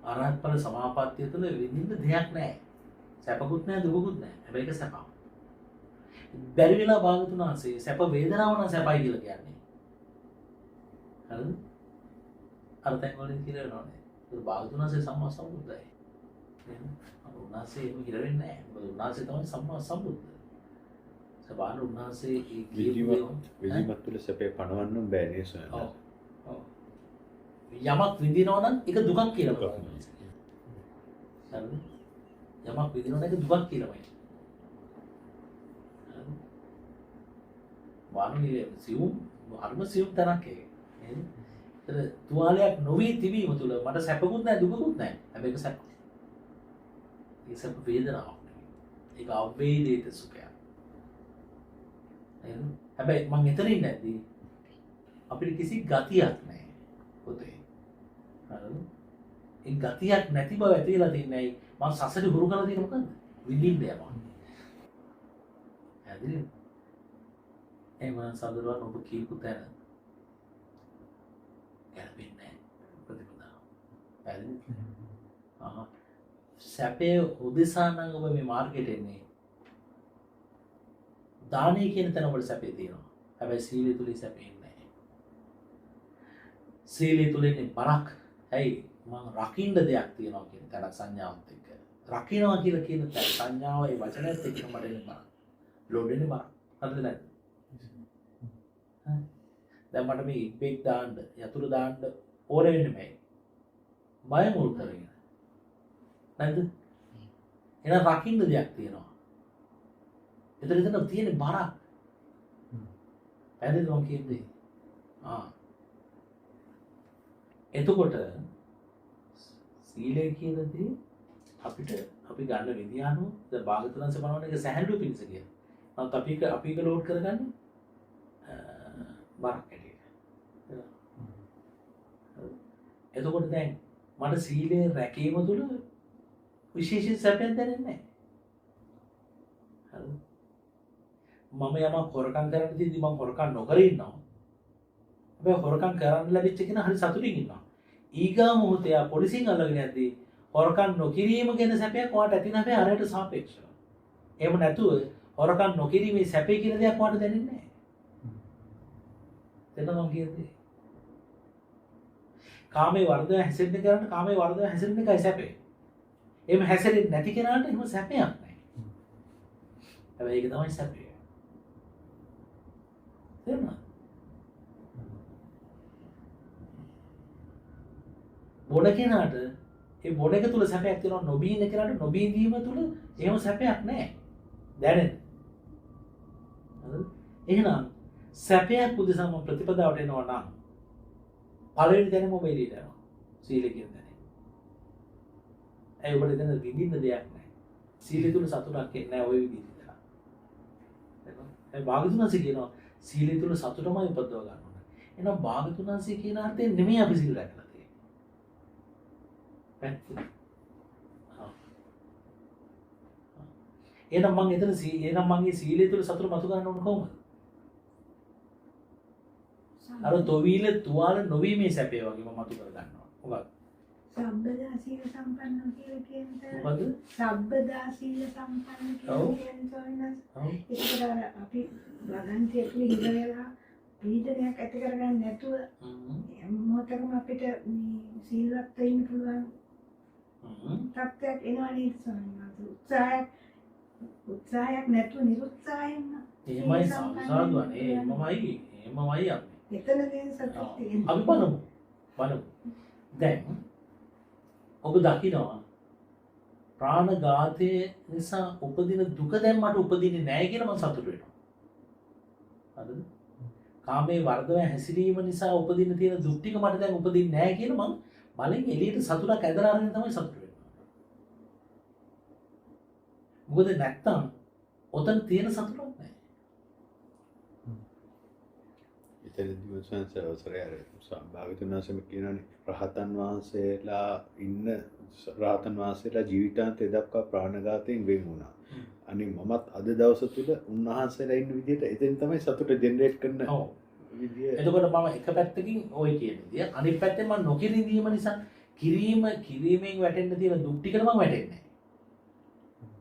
අරහත් ඵල සමාපත්තිය තුළ විඳින්න දෙයක් නැහැ. සැපකුත් නැහැ දුකකුත් නැහැ. හැබැයි ඒක සැප. බැරි වෙලා භාගතුන් වහන්සේ සැප වේදනාව නම් සැපයි කියලා කියන්නේ. හරිද? අර තැන් වලින් කියලා වෙනවනේ. ඒක භාගතුන් වහන්සේ සම්මා සම්බුද්ධයි. උන්වහන්සේ එහෙම හිර වෙන්නේ නැහැ. මොකද උන්වහන්සේ තමයි සම්මා සම්බුද්ධ. සබාන උන්වහන්සේ ඒ විදීමත් තුළ සැපේ පණවන්න බෑ නේ සයන. ඔව්. ඔව්. යමක් විඳිනවා නම් ඒක දුකක් කියලා බලන්න. හරිද? යමක් විඳිනවා නම් ඒක දුකක් කියලාමයි. හරිද? වානුවේ සියුම් අර්ම සියුම් තරක් ඒක. නේද? ඒතර තුවාලයක් නොවි තිබීම තුළ මට සැපකුත් නැහැ දුකකුත් නැහැ. හැබැයි ඒක සැප. ඒ සැප වේදනාවක් නෙවෙයි. ඒක අවේදිත සුඛයක්. හැබැයි මං එතනින් නැද්දී අපිට කිසි ගතියක් නැහැ පොතේ. හරිද? ඒ ගතියක් නැති බව ඇතිලා තියන්නේ ඇයි? මං සසරේ හුරු කරලා තියෙන මොකද්ද? විඳින්න යනවා. හරිද? ඒ මං සඳරුවන් ඔබ කීපු තැන ගැලපෙන්නේ නැහැ ප්‍රතිපදාව. හරිද? සැපේ උදෙසා නම් ඔබ මේ මාර්කෙට එන්නේ. දානය කියන තැන වල සැපේ තියෙනවා. හැබැයි සීලය තුලින් සැපේ නැහැ. සීලය තුලින් බරක්. ඇයි මම රකින්න දෙයක් තියෙනවා කියන තැන සංඥාවත් එක්ක. රකින්නවා කියලා කියන තැන සංඥාව ඒ වචනයත් එක්ක මට එන්නේ බරක්. ලෝඩ් වෙන්නේ බරක්. හරිද නැද්ද? දැන් මට මේ ඉබ්බෙක් දාන්න යතුරු දාන්න ඕන වෙන්නේ නැහැ. බය මුල් කරගෙන. නැද්ද? එහෙනම් රකින්න දෙයක් තියෙනවා. එතන තියෙන බරක්. පැහැදිලිද මම කියන්නේ? එතකොට සීලය කියන දේ අපිට අපි ගන්න විදිය අනුව ද භාගතුන්ස බලන එක සැහැල්ලු පිණිස කියන. නමුත් අපි එක ලෝඩ් කරගන්නේ බරක් ඇටියට. එතකොට දැන් මට සීලය රැකීම තුළ විශේෂ සැපයක් දැනෙන්නේ නැහැ. හරිද? මම යමක් හොරකම් කරන්න තියදී මම හොරකම් නොකර ඉන්නවා. හැබැයි හොරකම් කරන්න ලැබිච්ච කෙනා හරි සතුටින් ඉන්නවා. ඊගා මොහොතේ ආ පොලිසියෙන් අල්ලගෙන යද්දී හොරකම් නොකිරීම ගැන සැපයක් වාට ඇති නැහැ අරයට සාපේක්ෂව. එහෙම නැතුව හොරකම් නොකිරීමේ සැපේ කියන දෙයක් වාට දැනෙන්නේ නැහැ. එතන මම කියන්නේ කාමයේ වර්ධව හැසිරෙන්න කරන්න කාමයේ වර්ධව හැසිරෙන්න එකයි සැපේ. එහෙම හැසිරෙන්නේ නැති කෙනාට එහෙම සැපයක් නැහැ. හැබැයි ඒක තමයි සැපේ. තේරුණාද? බොඩ කෙනාට ඒ බොඩ එක තුල සැපයක් තියෙනවා නොබී ඉන්න කෙනාට නොබී ඉඳීම තුල එහෙම සැපයක් නැහැ. දැනෙන්නේ. හරිද? එහෙනම් සැපයක් උදෙසා මම ප්‍රතිපදාවට එනවා නම් පළවෙනි දැන මොම එළියට යනවා. සීල කියන දැන. ඒ ඔබට දැන විඳින්න දෙයක් නැහැ. සීල තුල සතුටක් එන්නේ නැහැ ওই විදිහට. ඒ භාගතුන්සේ කියනවා සීල තුල සතුටමයි උපදව ගන්න ඕනේ. එහෙනම් භාගතුන්සේ කියන අර්ථයෙන් නෙමෙයි අපි සීල රැකලා තියෙන්නේ. එහෙනම් මම එහෙනම් මගේ සීලය තුල සතුට මතු ගන්න ඕන කොහොමද? අර තොවිල තුවාල නොවීමේ සැපේ වගේ මම මතු කර ගන්නවා. මොකක්ද? සබ්බදා සීල සම්පන්න කියලා කියන්නේ. මොකද? සබ්බදා සීල සම්පන්න කියන්නේ ඒක අපි වදන්ති ඇතුලේ හිර වෙලා පීඩනයක් ඇති කරගන්න නැතුව මොහොතකම අපිට මේ සීලවත් වෙන්න පුළුවන් තත්ත්වයක් එනවා නේද ස්වාමීනි? උත්සාහයක් නැතුව නිරුත්සාහයෙන් එහෙමයි සාදුවනේ. එහෙමමයි අපි. එතන තියෙන සතුට තියෙනවා. අපි බලමු. දැන් ඔබ දකිනවා ප්‍රාණඝාතය නිසා උපදින දුක දැන් මට උපදින්නේ නැහැ කියලා මම සතුටු වෙනවා. හරිද? කාමයේ වර්ධව හැසිරීම නිසා උපදින්න තියෙන දුක් ටික මට දැන් උපදින්නේ නැහැ කියලා මම බලෙන් එළියට සතුටක් ඇදලා අරගෙන තමයි සතුටු වෙන්නේ. මොකද නැත්තම් ඔතන තියෙන සතුටක් නැහැ. එතනදී සංස අවසරය අර භාගතුන් වහන්සේම කියනනේ රහතන් වහන්සේලා ඉන්න රහතන් වහන්සේලා ජීවිතාන්තය දක්වා ප්‍රාණඝාතයෙන් වෙන් වුණා. අනේ මමත් අද දවස තුල උන්වහන්සේලා ඉන්න විදිහට එතෙන් තමයි සතුට ජෙනරේට් කරන විදිය. එතකොට මම එක පැත්තකින් ওই කියන විදිය අනිත් පැත්තෙන් මම නොකිරීම නිසා කිරීමෙන් වැටෙන්න තියෙන දුක් ටිකට මම වැටෙන්නේ නැහැ.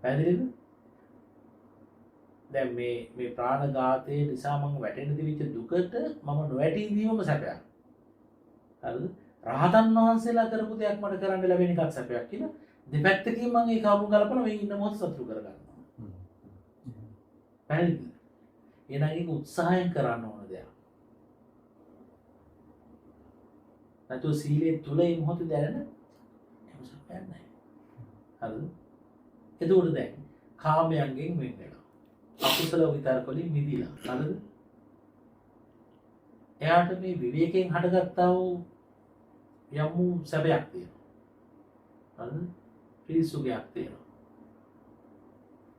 පැහැදිලිද? දැන් මේ ප්‍රාණඝාතයේ නිසා මම වැටෙන්න දිවිච්ච දුකට මම නොවැටී ඉඳීමම සැපයක්. හරිද? රහතන් වහන්සේලා කරපු දෙයක් මට කරන්න ලැබෙන එකක් සැපයක් කියලා දෙපැත්තකින් මම ඒක අමුණු ගලපලා මේ ඉන්න මොහොත සතුටු කරගන්නවා. පැහැදිලිද? එහෙනම් ඒක උත්සාහයෙන් කරන්න ඕන දෙයක්. නැතු සීලේ තුල මේ මොහොත දැනෙන එහෙම සැපයක් නැහැ. හරිද? එතකොට දැන් කාමයන්ගෙන් වෙන් වෙනවා. අකුසල විතරක වලින් මිදිලා. හරිද? එයාට මේ විවේකයෙන් හටගත්තා වූ යම් සැපයක් තියෙනවා. හරිද? පිරිසුගයක් තියෙනවා.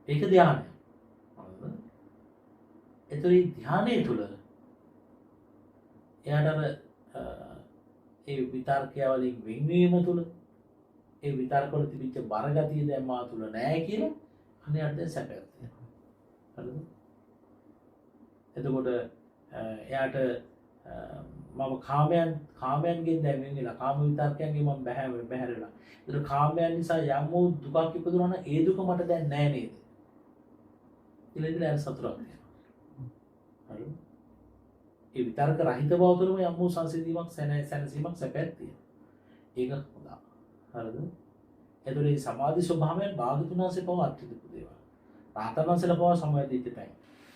ඒක ධානය. හරිද? ඒතරී ධානයේ තුල එයාට ඒ විතර්කය වලින් වෙන්වීම තුල ඒ විතර්ක වල තිබිච්ච බරගතිය දැන් මා තුල නැහැ කියලා අනේ අර දැන් සැපයක් තියෙනවා. හරිද? එතකොට එයාට මම කාමයන්ගෙන් දැන් වෙන්නෙලා කාම විතර්කයන්ගෙන් මම බැහැරලා. ඒක කාමයන් නිසා යම් වූ දුකක් ඉපදුනා නම් ඒ දුක මට දැන් නැහැ නේද? කියලා ඉතින් අර සතුටක් තියෙනවා. හරිද? ඒ විතර්ක රහිත බව තුළම යම් වූ සංසිඳීමක් සැනසීමක් සැපයක් තියෙනවා. ඒක හොඳයි. හරිද? එතකොට මේ සමාධි ස්වභාවයෙන් භාගතුන් වහන්සේ පව අත්‍යවශ්‍ය දේවල්. රහතන් වහන්සේලා පව සමවැදීත්‍යයි.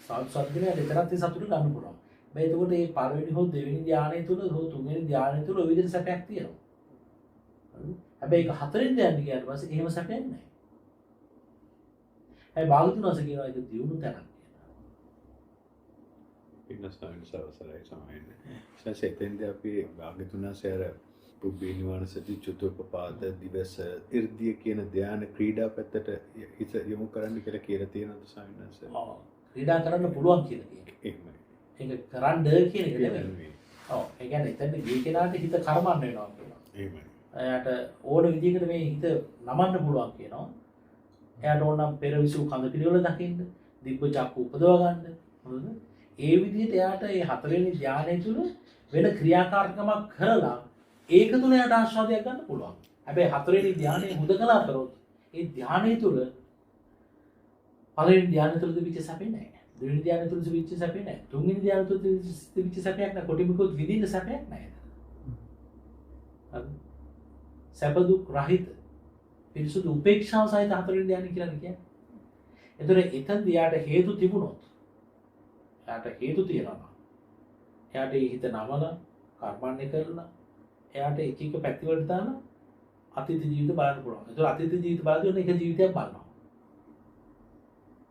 සාත්සත්දිනේ දෙතරත් සතුට ගන්න පුළුවන්. මේ එතකොට මේ පළවෙනි හෝ දෙවෙනි ධානය තුල හෝ තුන්වෙනි ධානය තුල ඔය විදිහට සැපයක් තියෙනවා. හරිද? හැබැයි ඒක හතරෙන් ධානය ගියාට පස්සේ එහෙම සැපයක් නැහැ. ඒ භාගතුන් වහන්සේ කියනවා ඒක දියුණු තැනක්. පින්නස්ථාන සවසරයි සමයන්නේ. සැසෙතෙන්ද අපි භාග්‍යතුන් වහන්සේ අර පුබ්බේ නිවන සති චතුප්පපාද දිවස irdiya කියන ධානය ක්‍රීඩා පැත්තට හිත යොමු කරන්න කියලා කියලා තියෙනවද ස්වාමීන් වහන්සේ? ඔව්. ක්‍රීඩා කරන්න පුළුවන් කියලා කියනවා. එහෙමයි. ඒක කරන්න කියන එක නෙමෙයි. ඔව්. ඒ කියන්නේ එතන මේ කෙනාට හිත කර්මන්න වෙනවා කියනවා. එහෙමයි. එයාට ඕන විදිහකට මේ හිත නමන්න පුළුවන් කියනවා. එයාට ඕන නම් පෙරවිසු කඳ පිළිවෙල දකින්න, දිබ්බ චක්කු උපදව ගන්න. හරිද? ඒ විදිහට එයාට මේ හතරවෙනි ධානය තුල වෙන ක්‍රියාකාරකමක් කරලා ඒක තුල එයාට ආස්වාදයක් ගන්න පුළුවන්. හැබැයි හතරවෙනි ධානය හුදකලා කරොත් ඒ ධානය තුල පළවෙනි ධානය තුල තිබිච්ච සැපේ නැහැ. දෙවෙනි ධානය තුල තිබිච්ච සැපේ නැහැ. තුන්වෙනි ධානය තුල තිබිච්ච සැපයක් නැහැ. කොටිමිකොත් විඳින්න සැපයක් නැහැ. හරි. සැප දුක් රහිත පිරිසුදු උපේක්ෂාව සහිත හතරවෙනි ධානය කියලා කියන්නේ. එතකොට එතනදී යාට හේතු තිබුණොත් එයාට හේතු තියෙනවා. එයාට හිත නමලා කර්මන්නේ කරලා එයාට එක එක පැතිවලට දාලා අතීත ජීවිත බලන්න පුළුවන්. ඒතකොට අතීත ජීවිත බලද්දී එක ජීවිතයක් බලනවා.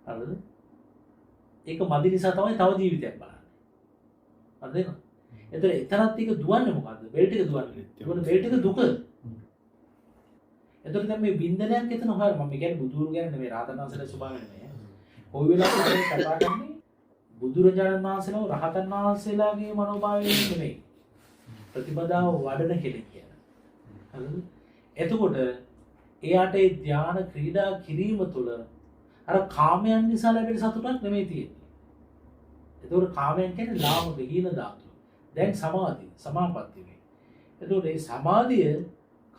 හරිද? ඒක මදි නිසා තමයි තව ජීවිතයක් බලන්නේ. හරිද? එතකොට එතරම් ටික දුවන්නේ මොකද්ද? බෙල්ට් එක දුවන්නේ. ඒකට බෙල්ට් එක දුක. එතකොට දැන් මේ බින්දනයක් එතන හොයන්න මම කියන්නේ බුදුරු කියන්නේ නෙමෙයි රහතන් වහන්සේලා ස්වභාවය නෙමෙයි. කොයි වෙලාවකද කතා කරන්නේ බුදුරජාණන් වහන්සේලා රහතන් වහන්සේලාගේ මනෝභාවයෙන් නෙමෙයි. ප්‍රතිපදාව වඩන කෙනෙක් කියලා. හරිද? එතකොට එයාට ඒ ධාන ක්‍රීඩා කිරීම තුළ අර කාමයන් නිසා ලැබෙන සතුටක් නෙමෙයි තියෙන්නේ. එතකොට කාමයන් කියන්නේ ලාභ විහීන ධාතු. දැන් සමාධි, සමාපatti වේ. එතකොට මේ සමාධිය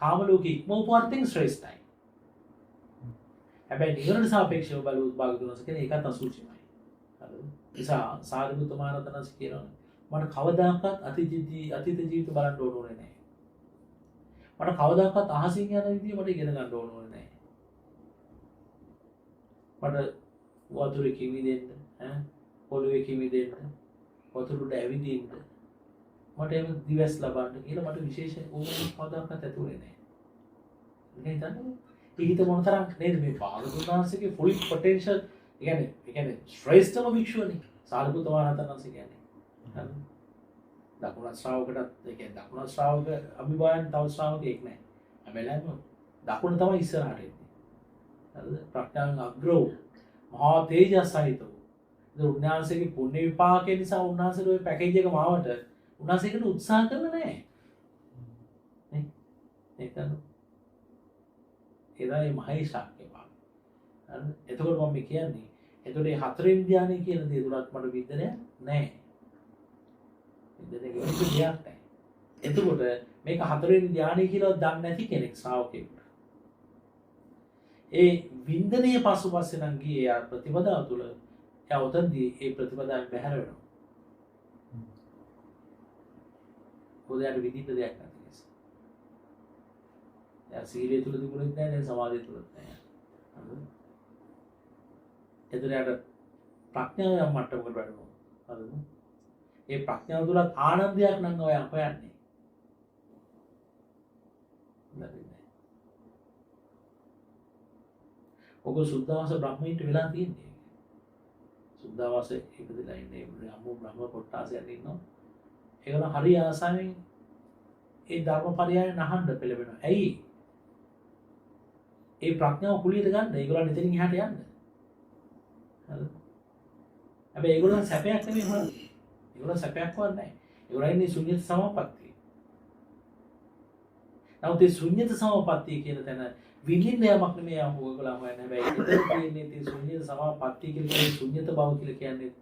කාම ලෝකේ ඉක්මවපුවර්තෙන් ශ්‍රේෂ්ඨයි. හැබැයි නිවනට සාපේක්ෂව බලුවොත් භාගතුන්ස කියන්නේ ඒකත් අසුචිමයි. හරිද? නිසා සාරිපුත්ත මහ රහතන් වහන්සේ කියනවා මට කවදාකවත් අතීත ජීවිත බලන්න ඕනේ නැහැ. මට කවදාකවත් අහසින් යන විදිය මට ඉගෙන ගන්න ඕනේ නැහැ. මට වතුරේ කිමිදෙන්න, පොළවේ කිමිදෙන්න, වතුර උඩ ඇවිදින්න, මට එහෙම දිවස් ලබන්න කියලා මට විශේෂ ඕනෑමක් කවදාකවත් ඇතුලේ නැහැ. මේ හිතන්නේ ඒ හිත මොනතරම් නේද මේ භාගතුන් වහන්සේගේ ෆුල් පොටෙන්ෂල් ඒ කියන්නේ ශ්‍රේෂ්ඨම භික්ෂුවනේ සාරිපුත්ත මහ රහතන් වහන්සේ කියන්නේ. හරි. දකුණු ශ්‍රාවකටත් ඒ කියන්නේ දකුණු ශ්‍රාවක අභිභායන් තව ශ්‍රාවකෙක් නැහැ. හැබැයි දකුණ තමයි ඉස්සරහට එන්නේ. හරිද? ප්‍රඥාවෙන් අග්‍රව මහා තේජසයිතෝ. ඒ උන්වහන්සේගේ පුණ්‍ය විපාකේ නිසා උන්වහන්සේගේ ওই පැකේජ් එක මාවට උන්වහන්සේකට උත්සාහ කරලා නැහැ. නේ? ඒකන ඒදායි මහේශාක්‍ය බව. හරිද? එතකොට මම කියන්නේ එතකොට මේ හතරෙන් ධානය කියන දේ දුරක් මට විඳින්නේ නැහැ. විඳින්නේ කිසි දෙයක් නැහැ. එතකොට මේක හතරෙන් ධානය කියලා දන්නේ නැති කෙනෙක් ශ්‍රාවකෙකුට. ඒ විඳිනේ පසුපස්සේ නම් ගියේ යා ප්‍රතිපදාව තුළ එයා උතන්දී ඒ ප්‍රතිපදාවෙන් බැහැර වෙනවා. පොදයට විඳින්න දෙයක් නැති නිසා. එයා සීලය තුළ තිබුණෙත් නැහැ දැන් සමාධිය තුළත් නැහැ. හරිද? එතනට ප්‍රඥාව යම් මට්ටමකට වැඩිවෙනවා. හරිද? ඒ ප්‍රඥාව තුළ ආනන්දයක් නම් ඔයා හොයන්නේ. නැතිනේ. ඔක සුද්ධාවාස බ්‍රහ්මීන්ට වෙලා තියෙන්නේ. සුද්ධාවාස එකදලා ඉන්නේ අම්මෝ බ්‍රහ්ම කොට්ටාසයන් ඉන්නවා. ඒගොල්ලෝ හරි ආසාවෙන් ඒ ධර්මපරයයන් අහන්න පෙළඹෙනවා. ඇයි? ඒ ප්‍රඥාව කුලියට ගන්න. ඒගොල්ලන් එතනින් එහාට යන්න. හරිද? හැබැයි ඒගොල්ලන් සැපයක් නෙමෙයි හොයන්නේ. ඒගොල්ලන් සැපයක් හොයන්නේ නැහැ. ඒගොල්ලන් ඉන්නේ ශුන්‍යත සමාපත්තිය. නමුත් ඒ ශුන්‍යත සමාපත්තිය කියන තැන විඳින්න යමක් නෙමෙයි ඔයගොල්ලෝ හොයන්නේ. හැබැයි එතන තියෙන්නේ ඒ ශුන්‍යත සමාපත්තිය කියලා ශුන්‍යත බව කියලා කියන්නේ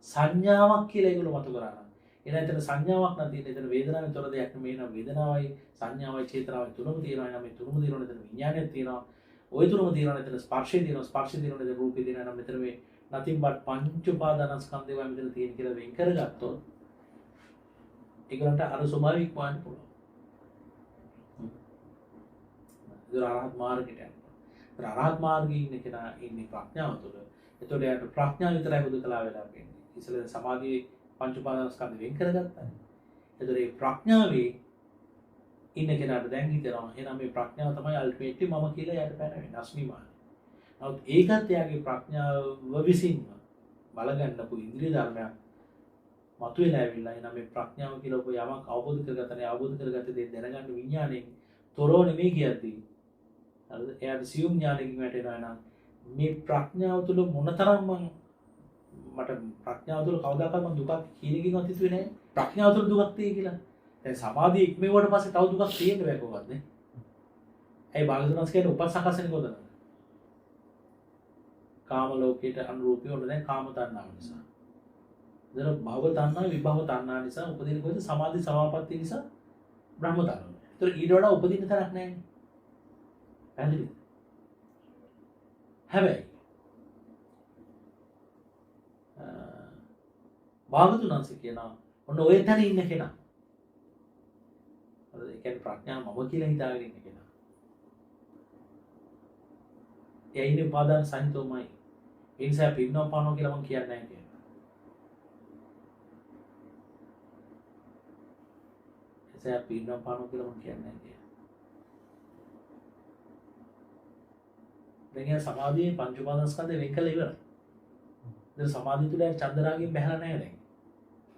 සංඥාවක් කියලා ඒගොල්ලෝ මතු කරා. එන එතන සංඥාවක් නැති එතන වේදනාවෙන් තොර දෙයක් නෙමෙයි නම් වේදනාවයි සංඥාවයි චේතනාවයි තුනම තියෙනවා නම් මේ තුනම තියෙනවා එතන විඥානයක් තියෙනවා. ওই තුනම තියෙනවා එතන ස්පර්ශය තියෙනවා ස්පර්ශය තියෙනවා එතන රූපය තියෙනවා නම් මෙතන මේ nothing but පංච උපාදානස්කන්ධය වගේ මෙතන තියෙන කියලා වෙන් කරගත්තොත් ඒකට අර ස්වභාවය ඉක්මවන්න පුළුවන්. ඒක අරහත් මාර්ගයට යනවා. අරහත් මාර්ගයේ ඉන්න කෙනා ඉන්නේ ප්‍රඥාව තුළ. එතකොට යාට ප්‍රඥාව විතරයි බුදුකලා වෙලා වෙන්නේ. ඉස්සෙල්ලා සමාධියේ පංච උපාදානස්කන්ධ වෙන් කරගත්තා. එතකොට මේ ප්‍රඥාවේ ඉන්න කෙනාට දැන් හිතෙනවා එහෙනම් මේ ප්‍රඥාව තමයි අල්ටිමේට්ලි මම කියලා යාට පැනවෙන්නේ අස්මිමාන. නමුත් ඒකත් එයාගේ ප්‍රඥාව විසින්ම බලගන්නපු ඉන්ද්‍රිය ධර්මයක් මතුවලා ඇවිල්ලා එහෙනම් මේ ප්‍රඥාව කියලා ඔබ යමක් අවබෝධ කරගත්තනේ අවබෝධ කරගත්ත දේ දැනගන්න විඥාණයෙන් තොරව නෙමෙයි කියද්දී හරිද එයාට සියුම් ඥානකින් වැටෙනවා නම් මේ ප්‍රඥාව තුළ මොනතරම් මට ප්‍රඥාව තුළ කවදාකවත් මම දුකක් කියන එකකින්වත් හිතුවේ නැහැ ප්‍රඥාව තුළ දුකක් තියෙයි කියලා. දැන් සමාධිය ඉක්මවුවට පස්සේ තව දුකක් තියෙන්න බෑ කොහොමද නේ? ඇයි භාගතුන්ස් කියන්නේ උපසකසනේ කොතනද? කාම ලෝකයට අනුරූපී වුණ දැන් කාම තණ්හාව නිසා. දර භව තණ්හා විභව තණ්හා නිසා උපදින කොයිද සමාධි සමාපatti නිසා බ්‍රහ්ම තණ්හාව. ඒතර ඊට වඩා උපදින්න තරක් නැහැ. පැහැදිලිද? හැබැයි භාගතුන්ස් කියනවා ඔන්න ඔය තැන ඉන්න කෙනා. හරිද? ඒ කියන්නේ ප්‍රඥාව මම කියලා හිතාගෙන ඉන්න කෙනා. ඒ ඉන්නේ උපාදාන සහිතවමයි. ඒ නිසා පින්නව පානවා කියලා මම කියන්නේ නැහැ කියන්නේ. ඒ පින්නව පානවා කියලා මම කියන්නේ නැහැ කියන්නේ. දැන් සමාධියේ පංච උපාදානස්කන්ධය වෙන් කළ ඉවරයි. දැන් සමාධිය තුළ චන්දරාගයෙන් බහැලා නැහැ දැන්.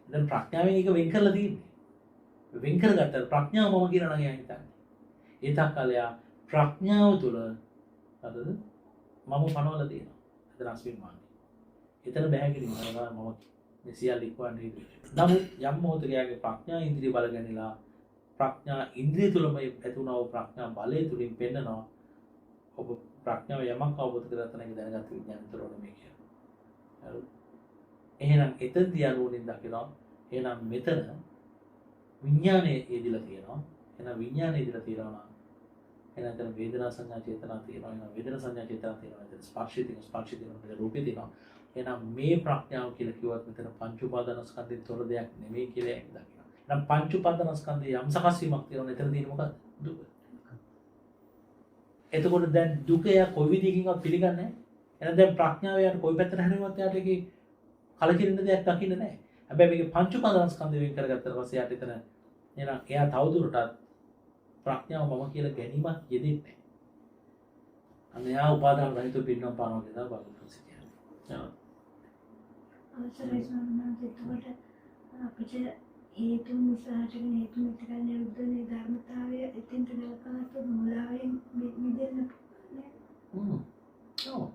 දැන් ප්‍රඥාවෙන් එක වෙන් කරලා තියෙන්නේ. වෙන් කරගත්ත ප්‍රඥාව මම කියලා නම් එයා හිතන්නේ. ඒ තාක්කලයා ප්‍රඥාව තුළ හරිද මම පනවලා තියෙනවා. එතන අස්මිමානයි. එතන බෑ කියලා මම මේ සියල්ල ඉක්වන්න හේතුයි. නමුත් යම් මොහොතක යාගේ ප්‍රඥා ඉන්ද්‍රිය බලගැනලා ප්‍රඥා ඉන්ද්‍රිය තුළම ඇතුණා වූ ප්‍රඥා බලය තුලින් පෙන්නනවා ඔබ ප්‍රඥාව යමක් අවබෝධ කරගත්තා නම් දැනගත් විඥානතරෝණ මේ කියන්නේ. හරිද? එහෙනම් එතනදී අනුවලින් දකිනවා එහෙනම් මෙතන විඥානයේ යෙදিলা තියෙනවා. එහෙනම් විඥානයේ යෙදিলা තියෙනවා. එහෙනම් එතන වේදනා සංඥා චේතනා තියෙනවා. එහෙනම් වේදනා සංඥා චේතනා තියෙනවා. එතන ස්පර්ශය තියෙනවා. එතන රූපය තියෙනවා. එහෙනම් මේ ප්‍රඥාව කියලා කිව්වත් මෙතන පංච උපාදානස්කන්ධයෙන් තොර දෙයක් නෙමෙයි කියලා දකිනවා. එහෙනම් පංච උපාදානස්කන්ධයේ යම් සකස් වීමක් තියෙනවා. එතන තියෙන මොකක්ද? දුක. එතකොට දැන් දුක යා කොයි විදිහකින්වත් පිළිගන්නේ නැහැ. එහෙනම් දැන් ප්‍රඥාව යාට කොයි පැත්තට හැරෙන්නවත් යාට ඒකේ කලකිරෙන්න දෙයක් දකින්න නැහැ. හැබැයි මේකේ පංච උපාදානස්කන්ධය වෙන් කරගත්තට පස්සේ යාට එතන එහෙනම් එයා තවදුරටත් ප්‍රඥාව මම කියලා ගැනීමක් යෙදෙන්නේ නැහැ. අන්න එයා උපාදාන රහිතව පින්නව පානවා කියලා බලන්න සිටියා. අවසරයි ස්වාමීන් වහන්සේ. අපිට හේතු නිසා හේතු මෙතන යුද්ධනේ ධර්මතාවය එතෙන්ට ගලපනත් මුලාවෙන් මිදෙන්න නෑ. ඔව්.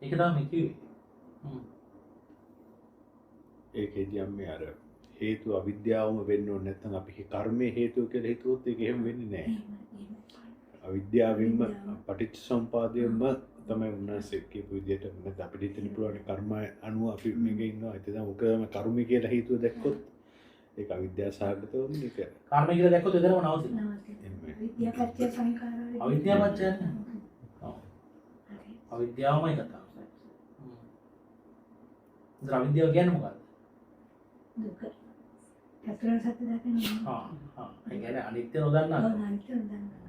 ඒක තමයි කිව්වේ. ඒකේදී අපි අර හේතු අවිද්‍යාවම වෙන්න ඕනේ නැත්නම් අපි කර්මයේ හේතුව කියලා හිතුවොත් ඒක එහෙම වෙන්නේ නැහැ. අවිද්‍යාවෙන්ම පටිච්චසමුපාදයෙන්ම තමයි උන්වහන්සේ කියපු විදිහට මොකද අපිට හිතෙන්න පුළුවන් කර්ම අනුව අපි මේකේ ඉන්නවා. ඒක තමයි ඔකම කර්ම කියලා හේතුව දැක්කොත් ඒක අවිද්‍යාව සහගතව මේක. කර්ම කියලා දැක්කොත් එදරම නවතිනවා. විද්‍යාපත්‍ය සංඛාරය. අවිද්‍යාවච්චය. ඔව්. අවිද්‍යාවමයි කතාව. අවිද්‍යාව කියන්නේ මොකක්ද? දුක. චතුරාර්ය සත්‍ය දකින්න. ඒ කියන්නේ අනිත්‍ය නොදන්නා. අනිත්‍ය නොදන්නා.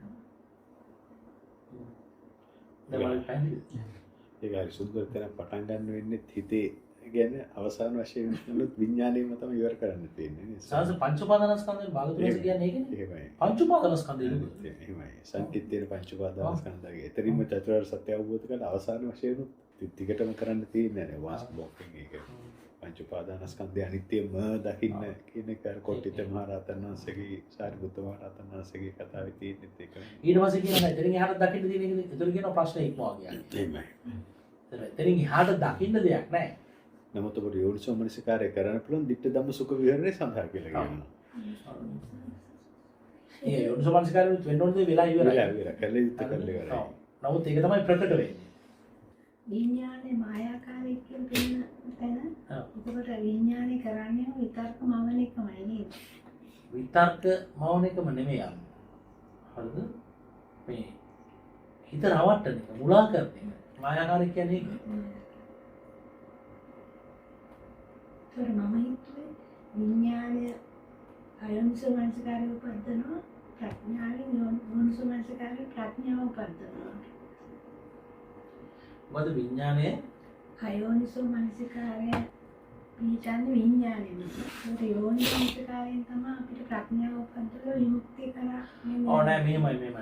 ඒක හරි සුන්දර තැන පටන් ගන්න වෙන්නේ හිතේ ගැන අවසාන වශයෙන් නමුත් විඥාණයම තමයි ඉවර කරන්න තියෙන්නේ නේ. සාස පංච උපාදානස්කන්ධය භාගතුන්ස් කියන්නේ ඒකනේ. එහෙමයි. පංච උපාදානස්කන්ධය එහෙමයි. සංකිට්ඨේන පංච උපාදානස්කන්ධය. එතරින්ම චතුරාර්ය සත්‍ය අවබෝධ කරලා අවසාන වශයෙන් ටිකටම කරන්න තියෙන්නේ නේ වාස් බ්ලොකින් එක. පංච උපාදානස්කන්ධය අනිත්‍යම දකින්න කියන එක කොට්ටිත මහ රහතන් වහන්සේගේ සාරිපුත්ත මහ රහතන් වහන්සේගේ කතාවේ තියෙන්නේ ඒක. ඊට පස්සේ කියනවා එතනින් එහාට දකින්න තියෙන එකද? එතන කියනවා ප්‍රශ්න ඉක්මවා කියන්නේ. එහෙමයි. එතනින් එහාට දකින්න දෙයක් නැහැ. නමුත් ඔබට යෝනිසෝ මනසිකාරය කරන්න පුළුවන් ditta ධම්ම සුඛ විහරණය සඳහා කියලා කියනවා. ඒ යෝනිසෝ මනසිකාරය වෙන්න ඕනේ වෙලා ඉවරයි. වෙලා කළේ යුත් කළේ ඉවරයි. නමුත් ඒක තමයි ප්‍රකට වෙන්නේ. විඥානේ මායාකාරී කියන තැන එතකොට විඥානේ කරන්නේ විතර්ක මවණේකමයි නේද? විතර්ක මවණේකම නෙමෙයි යන්නේ. හරිද? මේ හිත රවට්ටන එක මුලා කරන එක. මායාකාරී කියන්නේ ඒක. ඒතර මම හිතුවේ විඥානය අයෝනිසෝ මනසිකාරය උපදිනවා ප්‍රඥාවෙන් යෝනිසෝ මනසිකාරය ප්‍රඥාව උපදිනවා. මොකද විඥානය අයෝනිසෝ මනසිකාරය පිටන්නේ විඥානෙම. ඒක යෝනිසෝ මනසිකාරයෙන් තමයි අපිට ප්‍රඥාව උපදිනවා විමුක්තිය කරා. නෑ මෙහෙමයි.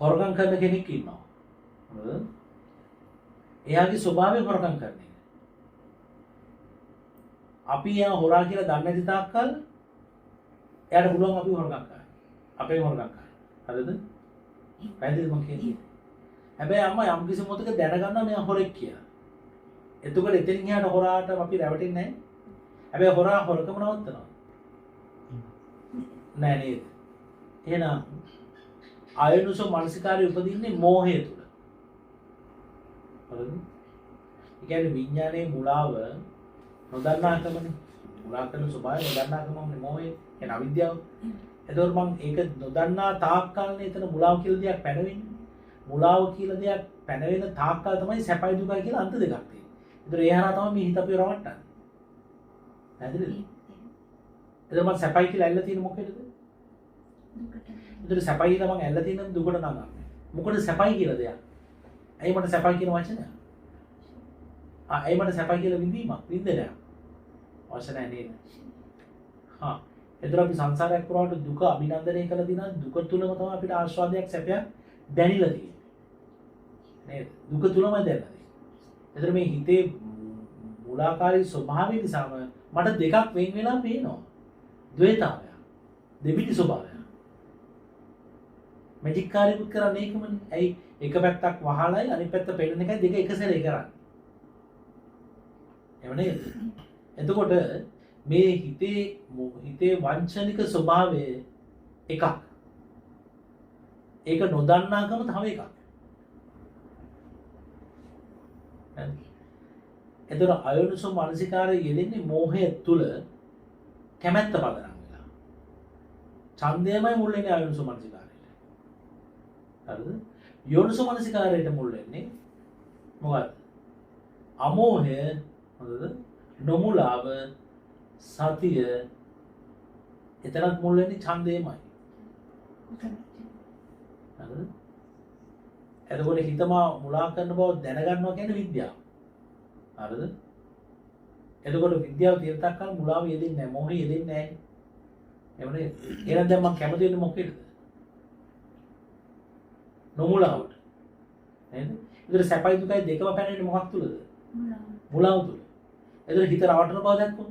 හොරගම් කරන කෙනෙක් ඉන්නවා. හරිද? එයාගේ ස්වභාවය හොරගම් කරන එක. අපි එයා හොරා කියලා දන්නේ නැති තාක්කල් එයාට පුළුවන් අපි හොරගම් කරන්න. අපේ හොරගම් කරන්න. හරිද? පැහැදිලිද මම කියන්නේ? හැබැයි අම්මා යම් කිසි මොහොතක දැනගන්නවා මෙයා හොරෙක් කියලා. එතකොට එතනින් එහාට හොරාට අපි රැවටෙන්නේ නැහැ. හැබැයි හොරා හොරකම නවත්තනවා. නෑ නේද? එහෙනම් අයනුසෝ මනසිකාරය උපදින්නේ මෝහය තුල. හරිද? ඒ කියන්නේ විඥානයේ මුලාව නොදන්නාකමනේ. මුලා කරන ස්වභාවය නොදන්නාකමනේ මෝහය. එන අවිද්‍යාව. එතකොට මම ඒක නොදන්නා තාක්කල්නේ එතන මුලාව කියලා දෙයක් පැනවෙන්නේ. මුලාව කියලා දෙයක් පැනවෙන තාක්කල් තමයි සැපයි දුකයි කියලා අන්ත දෙකක් තියෙන්නේ. ඒතර ඒ හරහා තමයි මේ හිත අපිව රවට්ටන්නේ. පැහැදිලිද? එතකොට මම සැපයි කියලා ඇල්ල තියෙන මොකේද? ඒතර සැපයි කියලා මම ඇල්ල තියෙන දුකට නගන්නේ. මොකද සැපයි කියලා දෙයක්. ඇයි මට සැපයි කියන වචනය? ඇයි මට සැපයි කියලා විඳීමක් විඳින්න අවශ්‍ය නැහැ නේද? එතකොට අපි සංසාරයක් පුරාට දුක අභිනන්දනය කළ දින දුක තුලම තමයි අපිට ආස්වාදයක් සැපයක් දැනිලා තියෙන්නේ. නේද? දුක තුලම දැනලා තියෙන්නේ. එතකොට මේ හිතේ මුලාකාරී ස්වභාවය නිසාම මට දෙකක් වෙන් වෙලා පේනවා. ද්වේතාවය. දෙවිලි ස්වභාවය. මැජික් කාර්යයක් කරන්නේ ඒකමනේ. ඇයි එක පැත්තක් වහලයි අනිත් පැත්ත පෙන්නන එකයි දෙක එක සැරේ කරන්නේ. එහෙම නේද? එතකොට මේ හිතේ වංචනික ස්වභාවය එකක්. ඒක නොදන්නාකම තව එකක්. එතකොට අයෝනිසෝ මනසිකාරය යෙදෙන්නේ මෝහය තුල කැමැත්ත පදනම් වෙලා. ඡන්දයමයි මුල් වෙන්නේ අයෝනිසෝ මනසිකාරයට. හරිද? යෝනිසෝ මනසිකාරයට මුල් වෙන්නේ මොකක්ද? අමෝහය, හරිද? නොමුලාව, සතිය, එතරම් මුල් වෙන්නේ ඡන්දයමයි. හරිද? එතකොට හිතම මුලා කරන බව දැනගන්නවා කියන්නේ විද්‍යාව. හරිද? එතකොට විද්‍යාව තියෙන තාක්කල් මුලාව යෙදෙන්නේ නැහැ, මොහේ යෙදෙන්නේ නැහැ. එහෙම නේද? එහෙනම් දැන් මම කැමති වෙන්නේ මොකේද? නොමුලාවට. නේද? ඒතර සැපයි දුකයි දෙකම පැනෙන්නේ මොකක් තුලද? මුලාව තුල. එතකොට හිත රවටන බව දැක්කොත්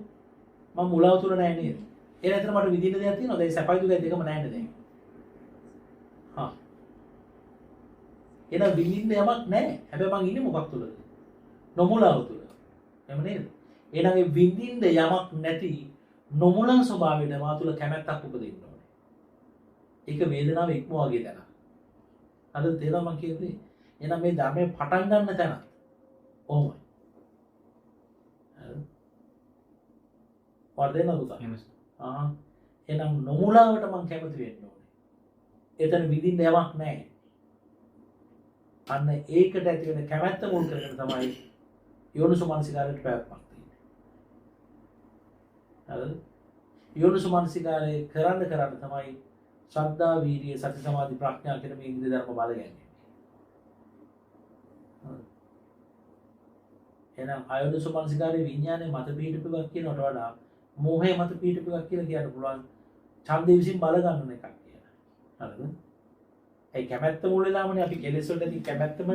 මම මුලාව තුල නැහැ නේද? ඒ නැතර මට විඳින්න දෙයක් තියෙනවද? ඒ සැපයි දුකයි දෙකම නැහැ නේද? එහෙනම් විඳින්න යමක් නැහැ. හැබැයි මං ඉන්නේ මොකක් තුලද? නොමුලාව තුල. එහෙම නේද? එහෙනම් ඒ විඳින්න යමක් නැති නොමුලා ස්වභාවයට මා තුල කැමැත්තක් උපදින්න ඕනේ. ඒක වේදනාව ඉක්මවා ගිය තැන. අද තේරෙනවා මං කියන්නේ. එහෙනම් මේ ධර්මයේ පටන් ගන්න තැන. ඔහොමයි. හරි. වර්ධනය දුක. එහෙනම් නොමුලාවට මං කැමති වෙන්න ඕනේ. එතන විඳින්න යමක් නැහැ. අන්න ඒකට ඇති වෙන කැමැත්ත මුල් කරගෙන තමයි යෝනිසෝ මනසිකාරයට පැවැත්මක් තියෙන්නේ. හරිද? යෝනිසෝ මනසිකාරය කරන්න තමයි ශ්‍රද්ධා, වීර්ය, සති, සමාධි, ප්‍රඥා කියන මේ ඉන්ද්‍රිය ධර්ම බලගන්නේ. හරිද? එහෙනම් අයෝනිසෝ මනසිකාරයේ විඥානයේ මත පිහිටපුවක් කියනකට වඩා මෝහයේ මත පිහිටපුවක් කියලා කියන්න පුළුවන්. ඡන්දේ විසින් බල ගන්න එකක් කියලා. හරිද? ඒ කැමැත්ත මුල් වෙලාමනේ අපි කෙලෙස් වලට ඇති කැමැත්තම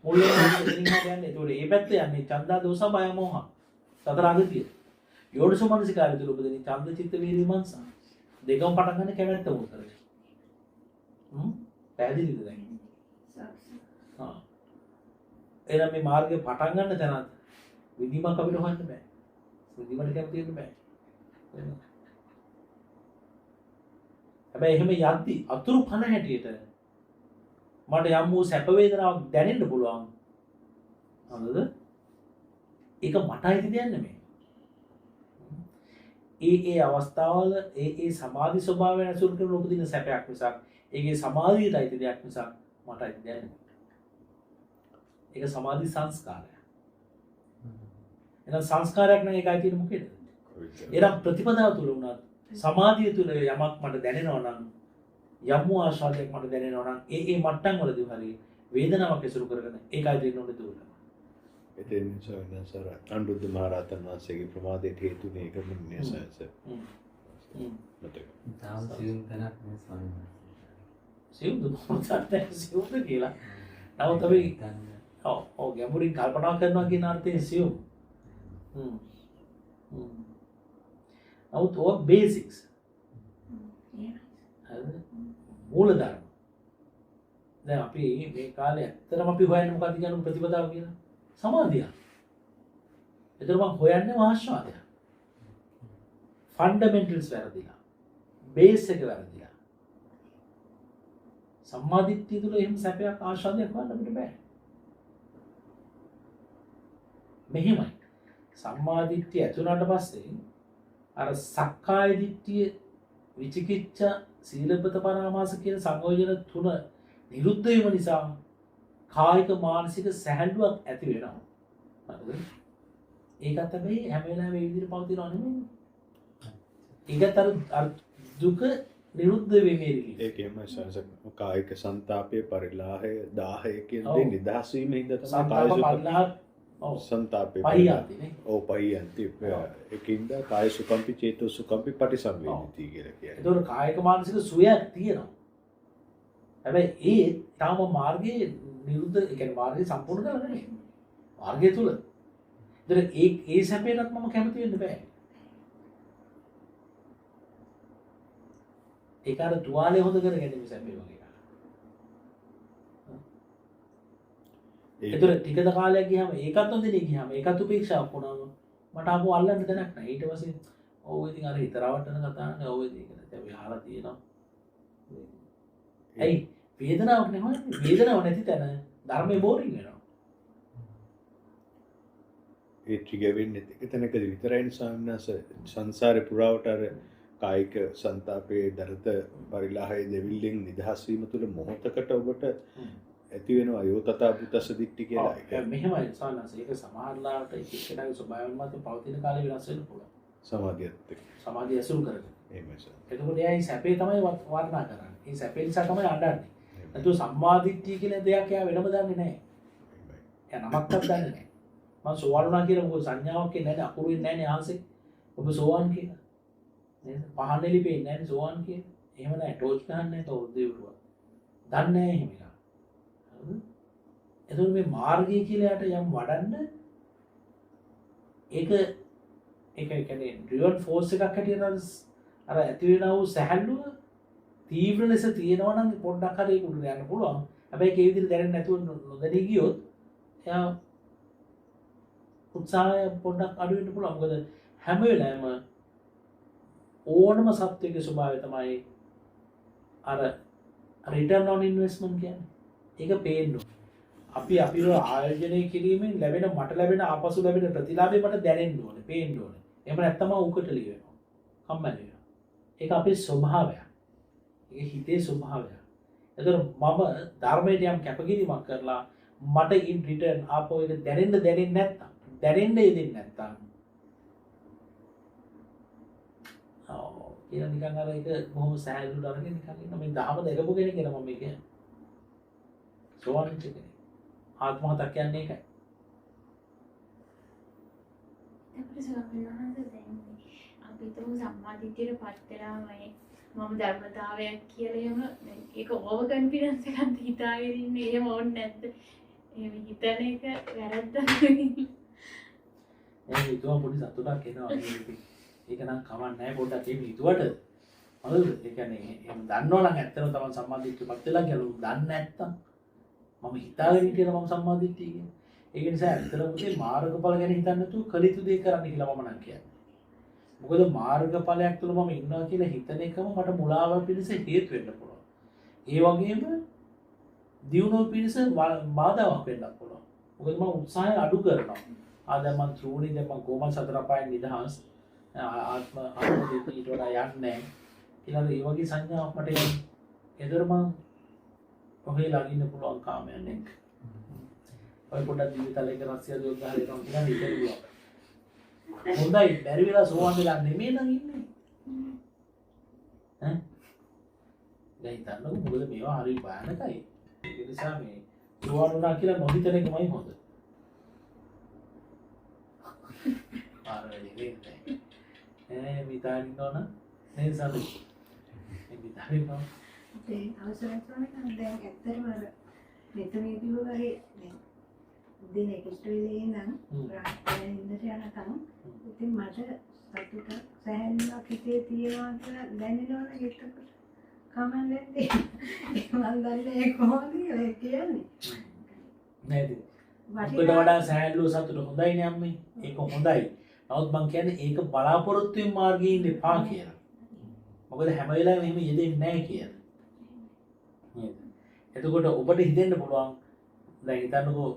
මුල් වෙනවා ඉතින් යන්නේ. ඒතකොට මේ පැත්ත යන්නේ ඡන්දා දෝස බය මොහ. සතර අගතිය. යෝනිසෝ මනසිකාරය තුළ උපදින ඡන්ද චිත්ත වීර්ය මනස. දෙකම පටන් ගන්න කැමැත්ත මුල් කරගෙන. පැහැදිලිද දැන්? එහෙනම් මේ මාර්ගේ පටන් ගන්න තැනත් විධිමක් අපිට හොයන්න බෑ. විධිමට කැමති වෙන්න බෑ. හැබැයි එහෙම යද්දි අතුරු කන හැටියට මට යම් වූ සැප වේදනාවක් දැනෙන්න පුළුවන්. හරිද? ඒක මට අයිති දෙයක් නෙමෙයි. ඒ අවස්ථාවල ඒ සමාධි ස්වභාවය ඇසුරු කරන උපදින සැපයක් මිසක් ඒකේ සමාධියට අයිති දෙයක් මිසක් මට අයිති දෙයක් නෙමෙයි. ඒක සමාධි සංස්කාරය. එහෙනම් සංස්කාරයක් නම් ඒකයි තියෙන මොකේද? එනම් ප්‍රතිපදාව තුල උනත් සමාධිය තුල යමක් මට දැනෙනවා නම් යම් ආශාදයක් මට දැනෙනවා නම් ඒ මට්ටම් වලදී හරි වේදනාවක් ඇසුරු කරගෙන ඒකයි දෙන්න ඕනේ දුර. එතෙන් සෝනසර අනුරුද්ධ මහ රහතන් වහන්සේගේ ප්‍රමාදයට හේතුනේ ඒක මුන්නේ සයන්ස්. මතක. තාම සියුම් තැනක් මේ ස්වාමීන් වහන්සේ. සියුම් දුක්ඛ සියුම් කියලා. නමුත් අපි ඔව් ගැඹුරින් කල්පනා කරනවා කියන අර්ථයෙන් සියුම්. නමුත් ඔය බේසික්ස්. හරිද? මූලධර්ම. දැන් අපි මේ කාලේ ඇත්තටම අපි හොයන්නේ මොකක්ද කියන ප්‍රතිපදාව කියලා? සමාධිය. ඒතර මම හොයන්නේ ආශ්වාදය. ෆන්ඩමෙන්ටල්ස් වැරදිලා. බේස් එක වැරදිලා. සම්මාදිට්ඨිය තුල එහෙම සැපයක් ආශ්වාදයක් හොයන්න අපිට බෑ. මෙහෙමයි. සම්මාදිට්ඨිය ඇතුළට පස්සේ අර සක්කාය දිට්ඨිය විචිකිච්ඡා සීලබ්බත පරාමාස කියන සංයෝජන තුන නිරුද්ධ වීම නිසා කායික මානසික සැහැල්ලුවක් ඇති වෙනවා. හරිද? ඒකත් හැබැයි හැම වෙලාවෙම මේ විදිහට පවතිනව නෙමෙයි. ඒකත් අර දුක නිරුද්ධ වෙමේ රිලීස්. ඒකෙම සංස කායික සංතාපයේ පරිලාහය 10 කියන දේ නිදහස් වීම හින්දා තමයි සංතාප පරිලාහ සංතාපේ පහියන්ති නේ. ඔව් පහියන්ති. ඒකින්ද කාය සුඛම්පි චේතෝ සුඛම්පි පටිසම්වේදිතී කියලා කියන්නේ. ඒතකොට කායික මානසික සුවයක් තියෙනවා. හැබැයි ඒ තාම මාර්ගයේ නිරුද්ධ ඒ කියන්නේ මාර්ගය සම්පූර්ණ කරලා නැහැ. මාර්ගය තුල. ඒතර ඒ සැපේටත් මම කැමති වෙන්න බෑ. ඒක අර තුවාලේ හොද කර ගැනීම සැපේ වගේ. ඒතර ටිකද කාලයක් ගියාම ඒකත් හොඳනේ ගියාම ඒකත් උපේක්ෂාවක් වුණාම මට ආපහු අල්ලන්න දෙයක් නැහැ. ඊට පස්සේ ඔව් ඉතින් අර හිතරවටන කතා නේ ඔව් ඉතින් ඒක අපි අහලා තියෙනවා. ඇයි වේදනාවක් නෙමෙයි වේදනාවක් නැති තැන ධර්මයේ බෝරින් වෙනවා. ඒ ට්‍රිගර් වෙන්නේ එතනකදී විතරයි සාමනස සංසාරේ පුරාවට අර කායික සංතාපයේ දරත පරිලාහයේ දෙවිල්ලෙන් නිදහස් වීම තුළ මොහොතකට ඔබට ඇති වෙනවා යෝ තථා බුතස්ස දිට්ඨි කියලා. ඒක මෙහෙමයි සානස ඒක සමහරලාට එක්කෙනාගේ ස්වභාවයෙන් මත පවතින කාලේ වෙනස් වෙන්න පුළුවන්. සමාධියත් එක්ක. සමාධිය ඇසුරු කරගෙන. එහෙමයි සර්. එතකොට එයා මේ සැපේ තමයි වර්ණනා කරන්නේ. මේ සැපේ නිසා තමයි අඬන්නේ. නැතුව සම්මාදිට්ඨිය කියලා දෙයක් එයා වෙනම දන්නේ නැහැ. එයා නමක්වත් දන්නේ නැහැ. මම සෝවාන් වුණා කියලා මොකද සංඥාවක් කියන්නේ නැහැ අකුරු වෙන්නේ නැහැ නේ ආන්සේ. ඔබ සෝවාන් කියලා. නේද? පහන් එලිපෙන්නේ නැහැ නේ සෝවාන් කියලා. එහෙම නැහැ ටෝච් ගන්න නැහැ තෝ දෙවියුවා. දන්නේ නැහැ එහෙම එකක්. හරිද? එතකොට මේ මාර්ගය කියලා යට යම් වඩන්න ඒක කියන්නේ ඩ්‍රිවන් ෆෝර්ස් එකක් හැටියට අර ඇති වෙනා වූ සැහැල්ලුව තීව්‍ර ලෙස තියෙනවා නම් පොඩ්ඩක් හරි ඒක උඩට යන්න පුළුවන්. හැබැයි ඒ විදිහට දැනෙන්නේ නැතුව නොදැනී ගියොත් එයා උත්සාහය පොඩ්ඩක් අඩු වෙන්න පුළුවන්. මොකද හැම වෙලාවෙම ඕනම සත්‍යයේ ස්වභාවය තමයි අර රිටර්න් ඔන් ඉන්වෙස්ට්මන්ට් කියන්නේ. ඒක පේන්න. අපිව ආයෝජනය කිරීමෙන් ලැබෙන මට ලැබෙන ආපසු ලැබෙන ප්‍රතිලාභය මට දැනෙන්න ඕනේ, පේන්න ඕනේ. එහෙම නැත්නම් මම උකටලි වෙනවා. කම්මැලි වෙනවා. ඒක අපේ ස්වභාවය. ඒක හිතේ ස්වභාවය. ඒතර මම ධර්මයට යම් කැපකිරීමක් කරලා මට ඉන් රිටර්න් ආපෝ එක දැනෙන්නේ නැත්නම් දෙන්නේ නැත්නම් කියලා නිකන් අර ඒක බොහොම සෑහලුට අරගෙන නිකන් ඉන්න මේ දහම දැකපු කෙනෙක් කියලා මම කියන්නේ. සෝවාන් වෙච්ච කෙනෙක්. ආත්මහතක් කියන්නේ ඒකයි. අපිට සමහරවිට දැන් අපි તો සම්මාදිට්ඨියට පත් වෙලාමයි මම ධර්මතාවයක් කියලා එහෙම ඒක ඕවර් කොන්ෆිඩන්ස් එකක් හිතාගෙන ඉන්නේ එහෙම ඕනේ නැද්ද? එහෙම හිතන එක වැරද්දක් නෙවෙයි. එහෙනම් හිතුවා පොඩි සතුටක් එනවා ඒක නම් කමක් නැහැ පොඩ්ඩක් එහෙම හිතුවට හරිද? ඒ කියන්නේ එහෙම දන්නවනම් ඇත්තටම තමයි සම්මාදිට්ඨියපත් වෙලා කියලා දන්නේ නැත්තම් මම හිතාගෙන හිටියද මම සම්මාදිට්ඨිය කියන්නේ. ඒක නිසා ඇත්තටම පුතේ මාර්ගඵල ගැන හිතන්න නැතුව කලිතු දේ කරන්න කියලා මම නම් කියන්නේ. මොකද මාර්ගඵලයක් තුල මම ඉන්නවා කියලා හිතන එකම මට මුලාවක් පිණිස හේතු වෙන්න පුළුවන්. ඒ වගේම දියුණුව පිණිස බාධාවක් වෙන්න පුළුවන්. මොකද මම උත්සාහය අඩු කරනවා. දැන් මම ත්‍රුණි දැන් මම කොහොමද සතර අපායන් නිදහස් ආත්ම ආත්මදිට ඊට වඩා යන්නේ කියලා ඒ වගේ සංඥාවක් මට එනවා. ඒතර මම ඔහේ ළඟින්න පුළුවන් කාමයන් එක්ක. ඔය පොඩ්ඩක් ජීවිතලයක රස්සිය දොස් ගහලා එනවා කියලා හිතෙනවා. හොඳයි බැරි වෙලා සෝවන් වෙලා නෙමෙයි නම් ඉන්නේ. ඈ දැන් හිතන්නකො මොකද මේවා හරි භයානකයි. ඒ නිසා මේ සෝවන් වුණා කියලා නොහිතන එකමයි හොඳ. ආරෙන්නේ මිතාරින්නවන නේද සමි? මිතාරින්නව. ඒ අවසරයි ස්වාමීනි දැන් ඇත්තටම අර මෙතනදී වගේ දැන් දින එකට වෙලේ නම් රාත්‍රියේ ඉඳලා යනකම් ඉතින් මට සතුට සෑහෙනක් හිතේ තියෙනවා කියලා දැනෙනවනේ ඒකට කමෙන් දෙන්නේ මම දන්නේ කොහොමද කියලා කියන්නේ නේද? ඔකට වඩා සෑහළු සතුට හොඳයිනේ අම්මේ. ඒක හොඳයි. නමුත් මං කියන්නේ ඒක බලාපොරොත්තුෙන් මාර්ගයේ ඉන්න එපා කියලා. මොකද හැම වෙලාවෙම එහෙම යෙදෙන්නේ නැහැ කියලා. නේද? එතකොට ඔබට හිතෙන්න පුළුවන් දැන් හිතන්නකෝ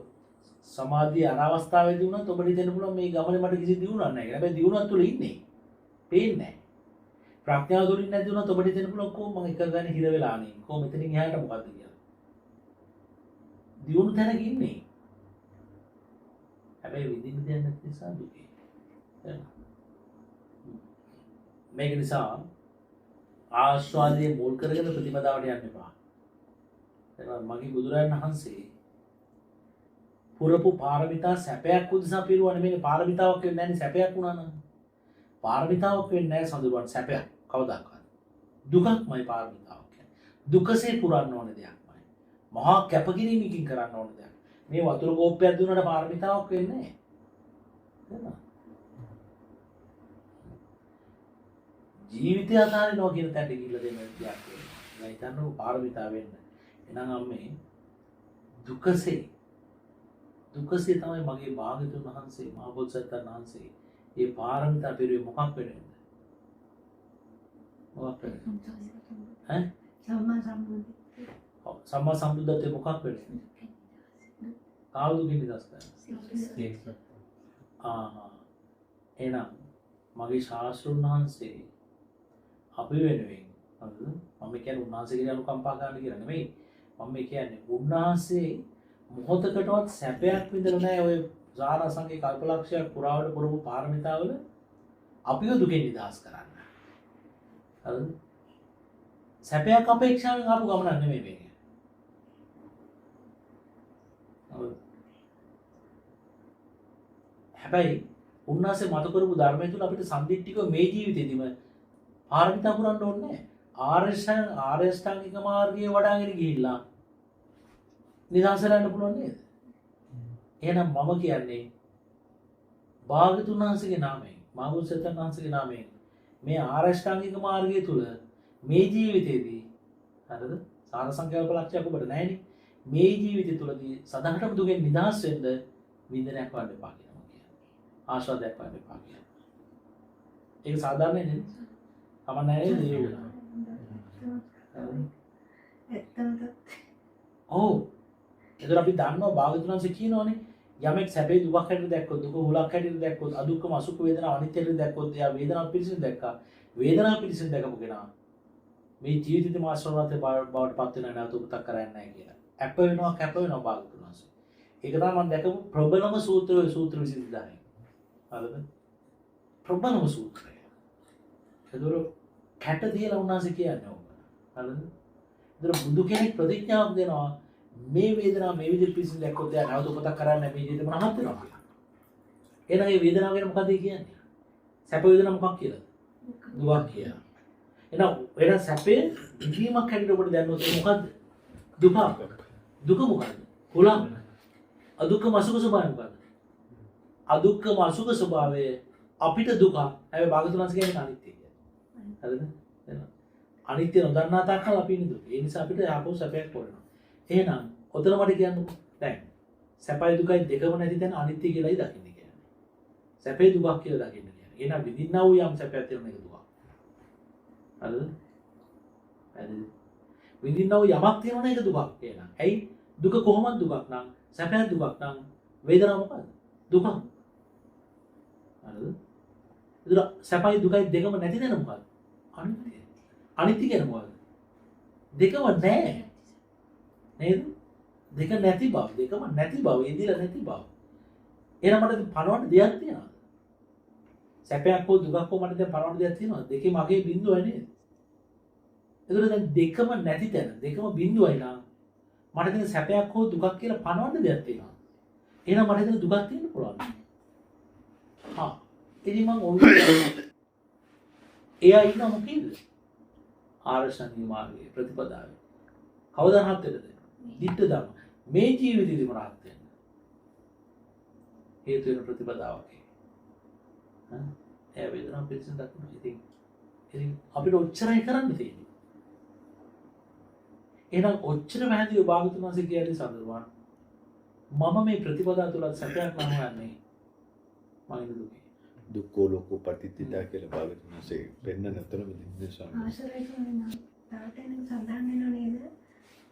සමාධිය අර අවස්ථාවේදී වුණත් ඔබට හිතෙන්න පුළුවන් මේ ගමනේ මට කිසි දියුණුවක් නැහැ කියලා. හැබැයි දියුණුවක් තුල ඉන්නේ. පේන්නේ නැහැ. ප්‍රඥාව තුලින් නැති වුණත් ඔබට හිතෙන්න පුළුවන් කොහොම මම එක ගානේ හිර වෙලා අනේ. කොහොම මෙතනින් එහාට මොකද්ද කියලා. දියුණු තැනක ඉන්නේ. හැබැයි විඳින්න දෙයක් නැති නිසා දුකේ. මේක නිසා ආස්වාදයේ මුල් කරගෙන ප්‍රතිපදාවට යන්න එපා. මගේ බුදුරජාණන් වහන්සේ පුරපු පාරමිතා සැපයක් උදෙසා පිරුවා නෙමෙයි. පාරමිතාවක් වෙන්නේ නැහැ සැපයක් වුණා නම්. පාරමිතාවක් වෙන්නේ නැහැ සඳුරවන් සැපයක් කවදාකවත්. දුකක්මයි පාරමිතාවක් කියන්නේ. දුකසේ පුරන්න ඕන දෙයක්මයි. මහා කැපකිරීමකින් කරන්න ඕන දෙයක්. මේ වතුර කෝප්පයක් දුන්නාට පාරමිතාවක් වෙන්නේ නැහැ. ජීවිතය අතාරිනවා කියන තැනට ගිහිල්ලා දෙන්න දෙයක් වෙනවා. මම හිතන්නේ පාරමිතාව වෙන්න. එහෙනම් අම්මේ දුකසේ තමයි මගේ භාග්‍යතුන් වහන්සේ මහා බෝසත්ණන් වහන්සේ මේ පාරමිතා පිරුවේ මොකක් වෙන්නද? මොකක් වෙන්නද? ඈ? සම්මා සම්බුද්ධත්වයේ මොකක් වෙන්නද? කාවුදුකින් නිදහස් කරන්නේ. එහෙනම් මගේ ශාස්ත්‍රුන් වහන්සේ අපි වෙනුවෙන් හරිද? මම කියන්නේ උන්වහන්සේගේ අනුකම්පා ගන්න කියලා නෙමෙයි. මම කියන්නේ උන්වහන්සේ මොහොතකටවත් සැපයක් විඳලා නැහැ ඔය සාරසංගේ කල්පලක්ෂයක් පුරාවට පුරපු පාරමිතාවල අපිව දුකෙන් නිදහස් කරන්න. හරිද? සැපයක් අපේක්ෂාවෙන් ආපු ගමනක් නෙමෙයි මේක. හැබැයි උන්වහන්සේ මත කරපු ධර්මය තුල අපිට සම්දිට්ඨිකව මේ ජීවිතේදීම පාරමිතා පුරන්න ඕනේ නැහැ. ආර්ය අෂ්ටාංගික මාර්ගයේ වඩාගෙන ගිහිල්ලා නිදහස ගන්න පුළුවන් නේද? එහෙනම් මම කියන්නේ භාග්‍යතුන් වහන්සේගේ නාමයෙන්, මහබෝසත්ණන් වහන්සේගේ නාමයෙන් මේ ආර්ය අෂ්ටාංගික මාර්ගය තුල මේ ජීවිතේදී හරිද? සාර සංකල්ප ලක්ෂයක් ඔබට නැහැනේ. මේ ජීවිතය තුලදී සදාටම දුකෙන් නිදහස් වෙන්න විඳනයක් වඩ එපා කියලා මම කියන්නේ. ආශාදයක් වඩ එපා කියලා. ඒක සාධාරණ නේද? කම නැහැ නේද ඒක? ඔව්. ඒතර අපි දන්නවා භාග්‍යවතුන් වහන්සේ කියනෝනේ යමෙක් සැපේ දුකක් හැටියට දැක්කොත් දුක හුලක් හැටියට දැක්කොත් අදුක්කම අසුඛ වේදනා අනිත්‍ය හැටියට දැක්කොත් එයා වේදනාව පිළිසින් දැක්කා. වේදනාව පිළිසින් දැකපු කෙනා මේ ජීවිතේ මාස්වරවතේ බවට පත් වෙනා නැවත උපතක් කරන්නේ නැහැ කියලා. අප වෙනවා කැප වෙනවා භාග්‍යවතුන් වහන්සේ. ඒක තමයි මම දැකපු ප්‍රබලම සූත්‍රය සූත්‍ර 22. හරිද? ප්‍රබලම සූත්‍රය. ඒතර කැට තියලා උන්වහන්සේ කියන්නේ ඕක. හරිද? ඒතර බුදු කෙනෙක් ප්‍රතිඥාවක් දෙනවා මේ වේදනාව මේ විදිහට පිළිසින් දැක්කොත් එයා නැවත උපතක් කරන්නේ නැහැ මේ ජීවිතේ මනහත් වෙනවා කියලා. එහෙනම් මේ වේදනාව ගැන මොකද කියන්නේ? සැප වේදනාව මොකක් කියලාද? දුක් කියලා. එහෙනම් සැපේ විඳීමක් හැටියට ඔබට දැනනොත් මොකද්ද? දුක. දුක මොකද්ද? හුලං. අදුක්කම අසුඛ ස්වභාවය මොකද්ද? අදුක්කම අසුඛ ස්වභාවය අපිට දුක. හැබැයි භාගතුන් වහන්සේ කියන්නේ අනිත්‍ය කියලා. හරිද? අනිත්‍ය නොදන්නා තාක්කල් අපි ඉන්නේ දුක. ඒ නිසා අපිට ආපහු සැපයක් ඕනවා. එහෙනම් ඔතන මට කියන්න දැන් සැපයි දුකයි දෙකම නැති තැන අනිත්‍ය කියලායි දකින්නේ කියන්නේ. සැපේ දුකක් කියලා දකින්න කියන්නේ. එහෙනම් විඳින්නා වූ යම් සැපයක් තියෙන එක දුක. හරිද? හරිද? විඳින්නා වූ යමක් තියෙනවනේ ඒක දුකක් කියලා. ඇයි? දුක කොහොමද දුකක් නම් සැපයක් දුකක් නම් වේදනාව මොකද්ද? දුක. හරිද? ඒතර සැපයි දුකයි දෙකම නැති තැන මොකද්ද? අනිත්‍ය. අනිත්‍ය කියන්නේ මොකද්ද? දෙකම නැහැ. නේද? දෙක නැති බව, දෙකම නැති බව, ඉඳිලා නැති බව. එහෙනම් මට පණවන්න දෙයක් තියනවාද? සැපයක් හෝ දුකක් හෝ මට දැන් පරවන්න දෙයක් තියෙනවා. දෙකේ මගේ බිඳුවයි නේද? ඒතකොට දැන් දෙකම නැති තැන දෙකම බිඳුවයි නම් මට දැන් සැපයක් හෝ දුකක් කියලා පනවන්න දෙයක් තියෙනවා. එහෙනම් මට දැන් දුකක් තියෙන්න පුළුවන්. හා ඉතින් මම එයා ඉන්න මොකේද? ආර්ෂණී මාර්ගයේ ප්‍රතිපදාවේ. කවදා හත් වෙනද? ditta ධම්ම. මේ ජීවිතේදීම රහත් වෙන්න. හේතු වෙන ප්‍රතිපදාවක්. ඒ වේදනාව පිළිසින් දක්වනවා. ඉතින් අපිට ඔච්චරයි කරන්න තියෙන්නේ. එහෙනම් ඔච්චර පැහැදිලිව භාගතුන් වහන්සේ කියන්නේ සඳරුවන් මම මේ ප්‍රතිපදාව තුල සත්‍යයක් නම් හොයන්නේ මම දුකේ. දුක්ඛෝ ලෝකෝ පටිච්චිතා කියලා භාගතුන් වහන්සේ පෙන්න නැතර විදිහේ ස්වාමීන් අවසරයි ස්වාමීන් තාවටෙන් සඳහන් වෙනව නේද?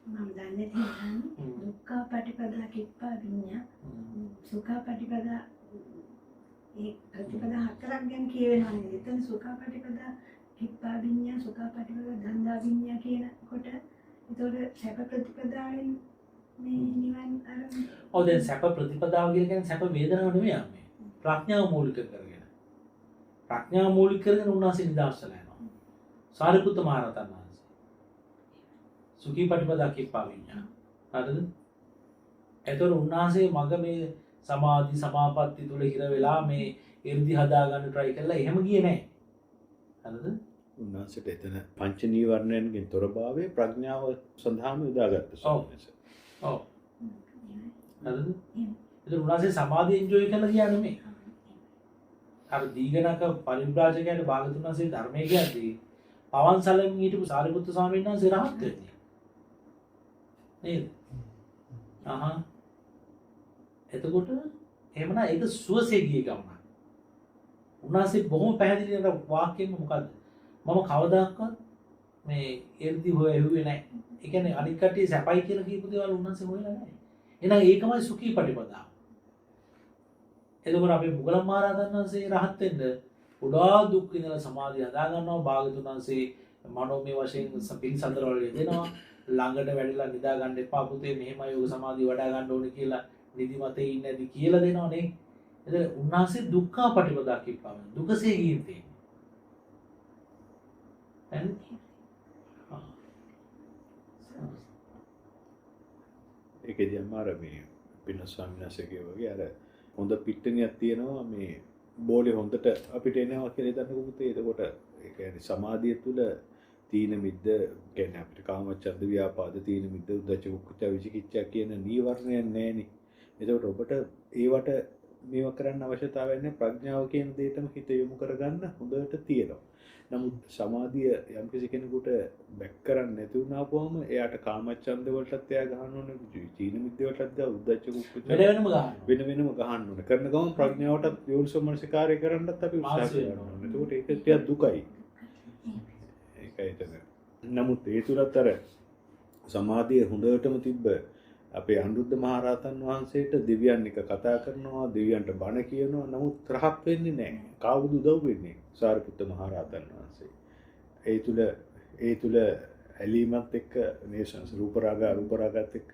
මම දන්නේ තියෙනවා දුක්ඛ පටිපදා කිප්පා විඤ්ඤා සුඛ පටිපදා ඒ ප්‍රතිපදා හතරක් ගැන කියවෙනවා නේද? එතන සුඛ පටිපදා කිප්පා විඤ්ඤා සුඛ පටිපදා ධම්මා විඤ්ඤා කියනකොට ඒතකොට සැප ප්‍රතිපදාවෙන් මේ නිවන් අරගෙන ඔව් දැන් සැප ප්‍රතිපදාව කියන්නේ සැප වේදනාව නෙමෙයි යන්නේ. ප්‍රඥාව මූලික කරගෙන. ප්‍රඥාව මූලික කරගෙන උන්වහන්සේ නිදාස්සලා යනවා. සාරිපුත්ත මහ රහතන් වහන්සේ. සුඛී පටිපදා කිප්පා විඤ්ඤා. හරිද? ඒතර උන්වහන්සේ මග මේ සමාධි සමාපatti තුල හිර වෙලා මේ 이르දි හදා ගන්න try කළා. එහෙම ගියේ නැහැ. හරිද? උන්වහන්සේට එතන පංච නීවරණයන්ගෙන් තොරභාවයේ ප්‍රඥාව සඳහාම යොදාගත්ත ස්වාමීන් වහන්සේ. ඔව්. හරිද? ඒතර උන්වහන්සේ සමාධිය එන්ජොයි කරලා ගියා නෙමෙයි. අර දීගණක පරිබ්‍රාජකයන්ට භාගතුන් වහන්සේ ධර්මයේ කියද්දී පවන්සලෙන් හිටපු සාරිපුත්තු ස්වාමීන් වහන්සේ රහත් වෙන්නේ. නේද? එතකොට එහෙමනම් ඒක සුවසේ ගිය ගමන. උන්වහන්සේ බොහොම පැහැදිලිව වාක්‍යයෙන්ම මොකද්ද? මම කවදාකවත් මේ එර්දි හොයුවේ නැහැ. ඒ කියන්නේ අනික් කට්ටිය සැපයි කියලා කියපු දේවල් උන්වහන්සේ හොයලා නැහැ. එහෙනම් ඒකමයි සුඛී පටිපදාව. එතකොට අපි මුගලන් මහ රහතන් වහන්සේ රහත් වෙන්න උඩා දුක් විඳලා සමාධිය හදා ගන්නවා. භාගතුන් වහන්සේ මනෝමය වශයෙන් පිළිසඳර වල දෙනවා. ළඟට වැඩිලා නිදා ගන්න එපා පුතේ මෙහෙමයි යෝග සමාධිය වඩා ගන්න ඕනේ කියලා නිදිමතේ ඉන්නදී කියලා දෙනවා නේ. එතකොට උන්වහන්සේ දුක්ඛ පටිපදා කිව්වම දුකසේ ගිහින් තියෙන්නේ. ඒකෙදී අමාර මේ පින්න ස්වාමීන් වහන්සේගේ වගේ අර හොඳ පිට්ටනියක් තියෙනවා මේ බෝලේ හොඳට අපිට එනවා කියලා හිතන්නකො පුතේ. එතකොට ඒ කියන්නේ සමාධිය තුල තීන මිද්ද කියන්නේ අපිට කාමච්ඡන්ද ව්‍යාපාද තීන මිද්ද උද්ධච්ච කුක්කුච්ච විචිකිච්ඡා කියන නීවරණයන් නැහෙනි. එතකොට ඔබට ඒවට මේව කරන්න අවශ්‍යතාවයක් නැහැ. ප්‍රඥාව කියන දෙයටම හිත යොමු කරගන්න හොඳට තියෙනවා. නමුත් සමාධිය යම්කිසි කෙනෙකුට බැක් කරන්න නැති වුණාපුවම එයාට කාමච්ඡන්ද වලටත් එයා ගහන්න ඕනේ. තීන මිද්ද වලටත් ගා උද්ධච්ච කුක්කුච්ච වෙන වෙනම ගහන්න ඕනේ. කරන ගමන් ප්‍රඥාවටත් යෝනිසෝ මනසිකාරය කරන්නත් අපි උත්සාහ කරනවා. එතකොට ඒක ටිකක් දුකයි. නමුත් ඒ තුලත් අර සමාධිය හොඳටම තිබ්බ අපේ අනුරුද්ධ මහ රහතන් වහන්සේට දෙවියන් එක කතා කරනවා, දෙවියන්ට බණ කියනවා. නමුත් රහත් වෙන්නේ නැහැ. කවුද උදව් වෙන්නේ? සාරිපුත්ත මහ රහතන් වහන්සේ. ඒ තුල ඇලීමත් එක්ක නේසන්ස් රූප රාගත් එක්ක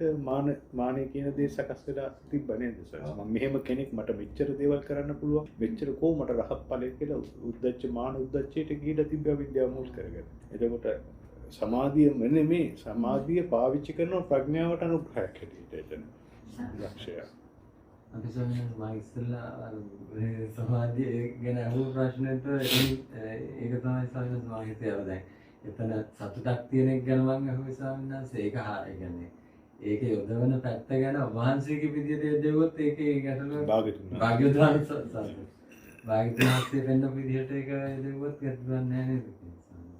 මානෙ කියන දේ සකස් වෙලා තිබ්බ නේද සර්? මම මෙහෙම කෙනෙක් මට මෙච්චර දේවල් කරන්න පුළුවන්. මෙච්චර කොහොමද රහත් ඵලය කියලා උද්දච්ච මාන උද්දච්චයට ගිහිලා තිබ්බ විද්‍යාව මුල් කරගෙන. එතකොට සමාධිය නෙමෙයි සමාධිය පාවිච්චි කරන ප්‍රඥාවට අනුග්‍රහයක් හැටියට එතන ලක්ෂය. අපි සමහරවිට මම ඉස්සෙල්ලා සමාධිය ගැන අහපු ප්‍රශ්නෙට ඒක තමයි සමහරවිට මම හිතුවා දැන් එතන සතුටක් තියෙන එක ගැන මම අහුවේ ස්වාමීන් වහන්සේ. ඒක ඒ කියන්නේ ඒක යොදවන පැත්ත ගැන වහන්සේගේ විදිහට දෙවොත් ඒකේ ගැටලුව භාග්‍යවතුන් වහන්සේ වෙන්න විදිහට ඒක දෙවොත් ගැටලුවක් නැහැ නේද?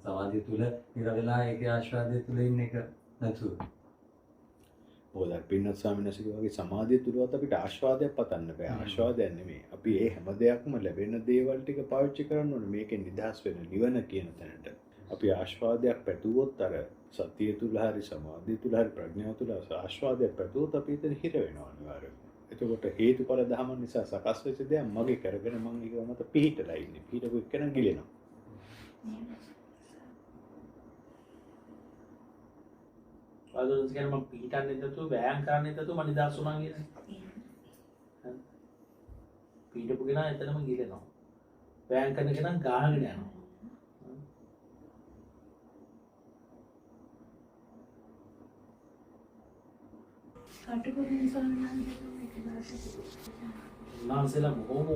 සමාධිය තුල ඉර වෙලා ඒකේ ආශ්වාදයේ තුල ඉන්න එක නැතුව. ඕලා පින්නත් ස්වාමීන් වහන්සේ වගේ සමාධිය තුලවත් අපිට ආශ්වාදයක් පතන්න බෑ. ආශ්වාදයක් නෙමෙයි. අපි මේ හැම දෙයක්ම ලැබෙන දේවල් ටික පාවිච්චි කරන්න ඕනේ. මේකෙන් නිදහස් වෙන නිවන කියන තැනට. අපි ආශ්වාදයක් පැතුවොත් අර සතිය තුල හරි සමාධිය තුල හරි ප්‍රඥාව තුල ආශ්වාදයක් පැතුවොත් අපි එතන හිර වෙනවා අනිවාර්යයෙන්. එතකොට හේතුඵල ධම නිසා සකස් වෙච්ච දේ මගේ කරගෙන මම ඒක මත පිහිටලා ඉන්නේ. පිහිටපු එක්කන ගිලෙනවා. අදොස් කියන මම පිටින්නේ නැතුව වෑයම් කරන්නේ නැතුව මම නිදාස් වුණා කියන්නේ. පිටපු කෙනා එතනම ගිලෙනවා. වෑන් කරන කෙනා ගාගෙන යනවා. කටුකුරුන් ස්වාමීන් වහන්සේ උන්වහන්සේලා බොහොම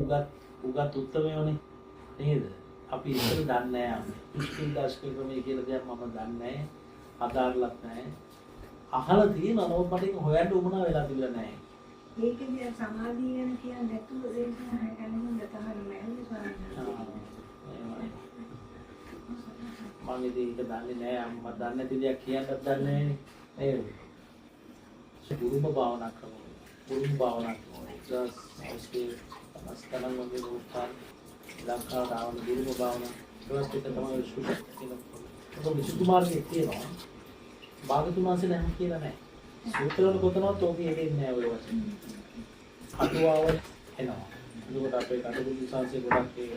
උගත් උත්තමයෝනේ නේද? අපි ඉස්සර දන්නේ නැහැ. ඉස්කින් දාස්කේ ක්‍රමයේ කියලා දෙයක් මම දන්නේ නැහැ. අදාළවත් නැහැ. අහලා තියෙනවා නමුත් මට ඒක හොයන්න උවමනා වෙලා තිබුණා නැහැ. ඒකදී සමාධිය ගැන කියන්නේ නැතුව ඒක හැකලෙන්න තමයි මෑණි ස්වාමීන් මම ඉතින් ඒක දන්නේ නැහැ. අම්මා දන්නේ නැති දෙයක් කියන්නත් දන්නේ නැහැ නේ. ගුරුම භාවනා කරනවා. ගුරුම භාවනා කරනවා. ඒස්කේ මස්තනම් වගේ උත්සාහ ලංකාවට ආවම ගුරුම භාවනා ඊට තමයි සුද්ධ කියනවා. ඒක විසුද්ධි මාර්ගයේ තියෙනවා. භාගතුන් වහන්සේ නැහැ කියලා නැහැ. සූත්‍රවල කොතනවත් ඔබේ එන්නේ නැහැ ඔය වචන. අටුවාව එනවා. ඒකට අපේ කටුකුරු සංසේ ගොඩක් ඒ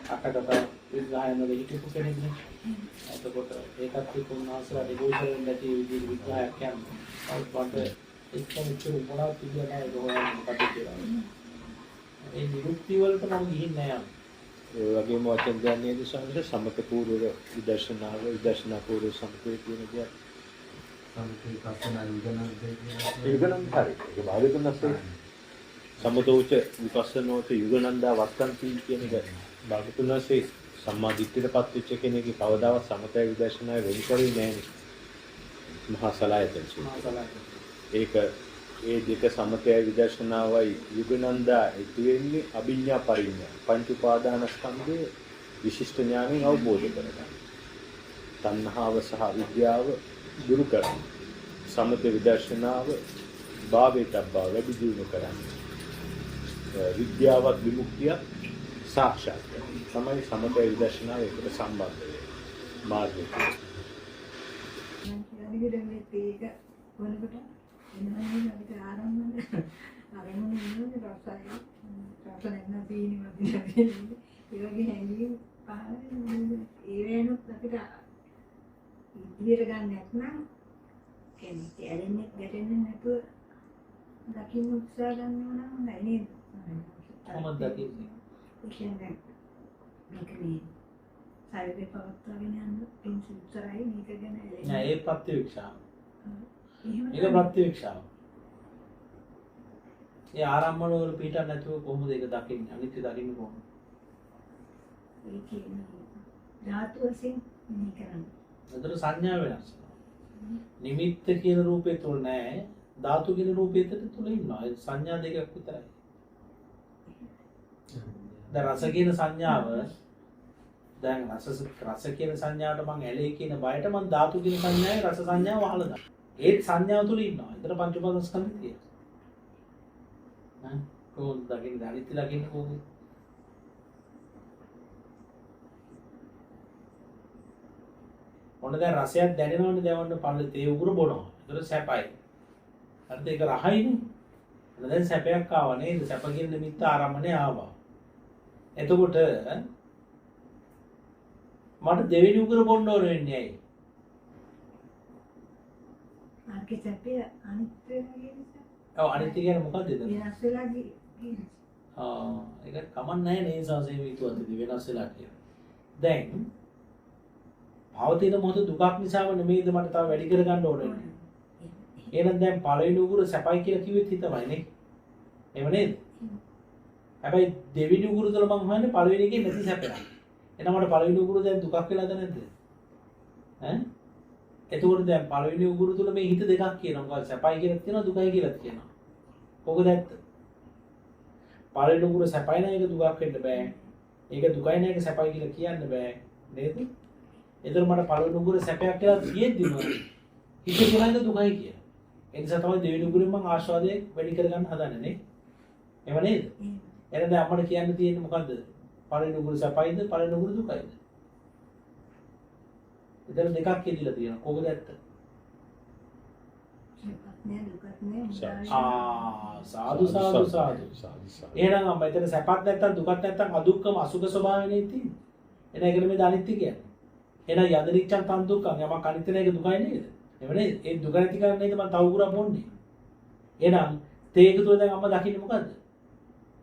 අටකට විග්‍රහයන දෙහිටපු කෙනෙක් නේ. එතකොට ඒකත් උන්වහන්සේලා දෙගොල්ලෙන් නැති විදිහට විග්‍රහයක් කියන්නේ. අවුත් එක්කම ඉතුරු මොනවද කියලා නේද හොයන්න කටයුතු කරන්නේ. ඒ නිරුක්ති වලට මම ගිහින් නෑ. ඒ වගේම වචන දෙයක් නේද ස්වාමීන් සමත පූර්ව විදර්ශනාව විදර්ශනා පූර්ව සමතේ කියන දේ. සමතේ පස්සනා යුගනන්දේ යුගනන්ද හරි. ඒක භාගතුන් වහන්සේ සමතෝච විපස්සනෝච යුගනන්දා වත්තන්ති කියන එක භාගතුන් වහන්සේ සම්මා දිට්ඨියටපත් වෙච්ච කෙනෙක්ගේ කවදාවත් සමතය විදර්ශනාය වෙන් කරේ නැහැ. මහා සලායතන ඒක ඒ දෙක සමතය විදර්ශනාවයි යුගනන්දා ඉතු වෙන්නේ අභිඥා පරිඥා පංච උපාදානස්කන්ධයේ විශිෂ්ට ඥාණයෙන් අවබෝධ කරගන්න. තණ්හාව සහ විද්‍යාව දුරු කරගන්න. සමත විදර්ශනාව භාවේතබ්බා වැඩි දියුණු කරන්න. විද්‍යාවත් විමුක්තිය සාක්ෂාත් කරගන්න. තමයි සමත විදර්ශනාව එකට සම්බන්ධ වෙන්නේ. මාර්ගය. ඒක වුණකොට එනවනේ අපිට ආරම්භන ආරම්භන ඉන්නේ රසයි රසයෙන් නැතිනේ වදිනවා ඒ වගේ හැංගීම් පහළ ඒ වෙනුත් අපිට ඉදිරියට ගන්න නැත්නම් කියන්නේ ඇලෙන්නේ ගැටෙන්නේ නැතුව දකින්න උත්සාහ ගන්නවා නම් හොඳයි නේද? කොහොමද දකින්නේ? ඒ කියන්නේ මේක මේ සායදේ පවත්වාගෙන යන්න පින්සි උත්තරයි මේක ගැන නෑ ඒ ප්‍රතිවික්ෂාව. එහෙම ඒක ප්‍රතිවික්ෂාව. ඒ ආරම්භන වල පිටක් නැතුව කොහොමද ඒක දකින්නේ? අනිත්‍ය දකින්නේ කොහොමද? ඒ කියන්නේ ධාතු වශයෙන් මෙහි කරන්නේ. ඒතර සංඥා වෙනස්. නිමිත්ත කියන රූපේ තුල නෑ. ධාතු කියන රූපේ තුල ඉන්නවා. ඒ සංඥා දෙකක් විතරයි. දැන් රස කියන සංඥාව දැන් රස කියන සංඥාවට මම ඇලේ කියන බයට මම ධාතු කියන සංඥාවේ රස සංඥාව වහලා දානවා. ඒත් සංඥාව තුල ඉන්නවා. ඒතර පංච උපාදානස්කන්ධය තියෙනවා. කොහොමද දකින්නේ? අනිත්‍ය දකින්නේ කොහොමද? ඔන්න දැන් රසයක් දැනෙනවනේ දැවන්න පල්ලේ තේ උගුර බොනවා. ඒතර සැපයි. හරිද? ඒක රහයිනේ. ඔන්න දැන් සැපයක් ආවා නේද? සැප කියන නිමිත්ත ආරම්භනේ ආවා. එතකොට මට දෙවෙනි උගුර බොන්න ඕන වෙන්නේ ඇයි? ආර්ගේ සැපේ අනිත්‍ය නිසා. ඔව් අනිත්‍ය කියන්නේ මොකක්ද එතන? වෙනස් වෙලා ගියේ. ඒක කමක් නැහැ නේ සංසේ විතුවන්තදී වෙනස් වෙලා කියලා. දැන් භවතින මොහොත දුකක් නිසාම නෙමෙයිද මට තව වැඩි කර ගන්න ඕනේ. එහෙනම් දැන් පළවෙනි උගුර සැපයි කියලා කිව්වෙත් හිතමයි නේ. එහෙම නේද? හැබැයි දෙවෙනි උගුර තුළ මම හොයන්නේ පළවෙනි එකේ නැති සැපයක්. එහෙනම් මට පළවෙනි උගුර දැන් දුකක් වෙලාද නැද්ද? ඈ? එතකොට දැන් පළවෙනි උගුර තුළ මේ හිත දෙකක් කියනවා. මොකද සැපයි කියලා කියනවා දුකයි කියලා කියනවා. කොහොමද ඇත්ත? පළවෙනි උගුර සැපයි නෑ ඒක දුකක් වෙන්න බෑ. ඒක දුකයි නෑ ඒක සැපයි කියලා කියන්න බෑ. නේද? එතකොට මට පළවෙනි උගුර සැපයක් කියලා කියෙද්දිම හිත කියලාද දුකයි කියලා. ඒ නිසා තමයි දෙවෙනි උගුරෙන් මම ආස්වාදයේ වැඩි කරගන්න හදන්නේ නේ. එහෙම නේද? එහෙනම් දැන් අපිට කියන්න තියෙන්නේ මොකද්ද? පළවෙනි උගුර සැපයිද පළවෙනි උගුර දුකයිද? එතන දෙකක් කියදලා තියෙනවා. කොහොමද ඇත්ත? සාදු සාදු සාදු. එහෙනම් අම්ම එතන සැපක් නැත්තම් දුකක් නැත්තම් අදුක්කම අසුඛ ස්වභාවයනේ තියෙන්නේ. එහෙනම් ඒකනේ මේ අනිත්‍ය කියන්නේ. එහෙනම් යදනිච්ඡන් තන් දුක්ඛං යමක් අනිත්‍ය නැහැ ඒක දුකයි නේද? එහෙම නේද? ඒ දුක නැති කරන්නේ නේද මම තව උගුරක් බොන්නේ. එහෙනම් තේක තුල දැන් අම්ම දකින්නේ මොකද්ද?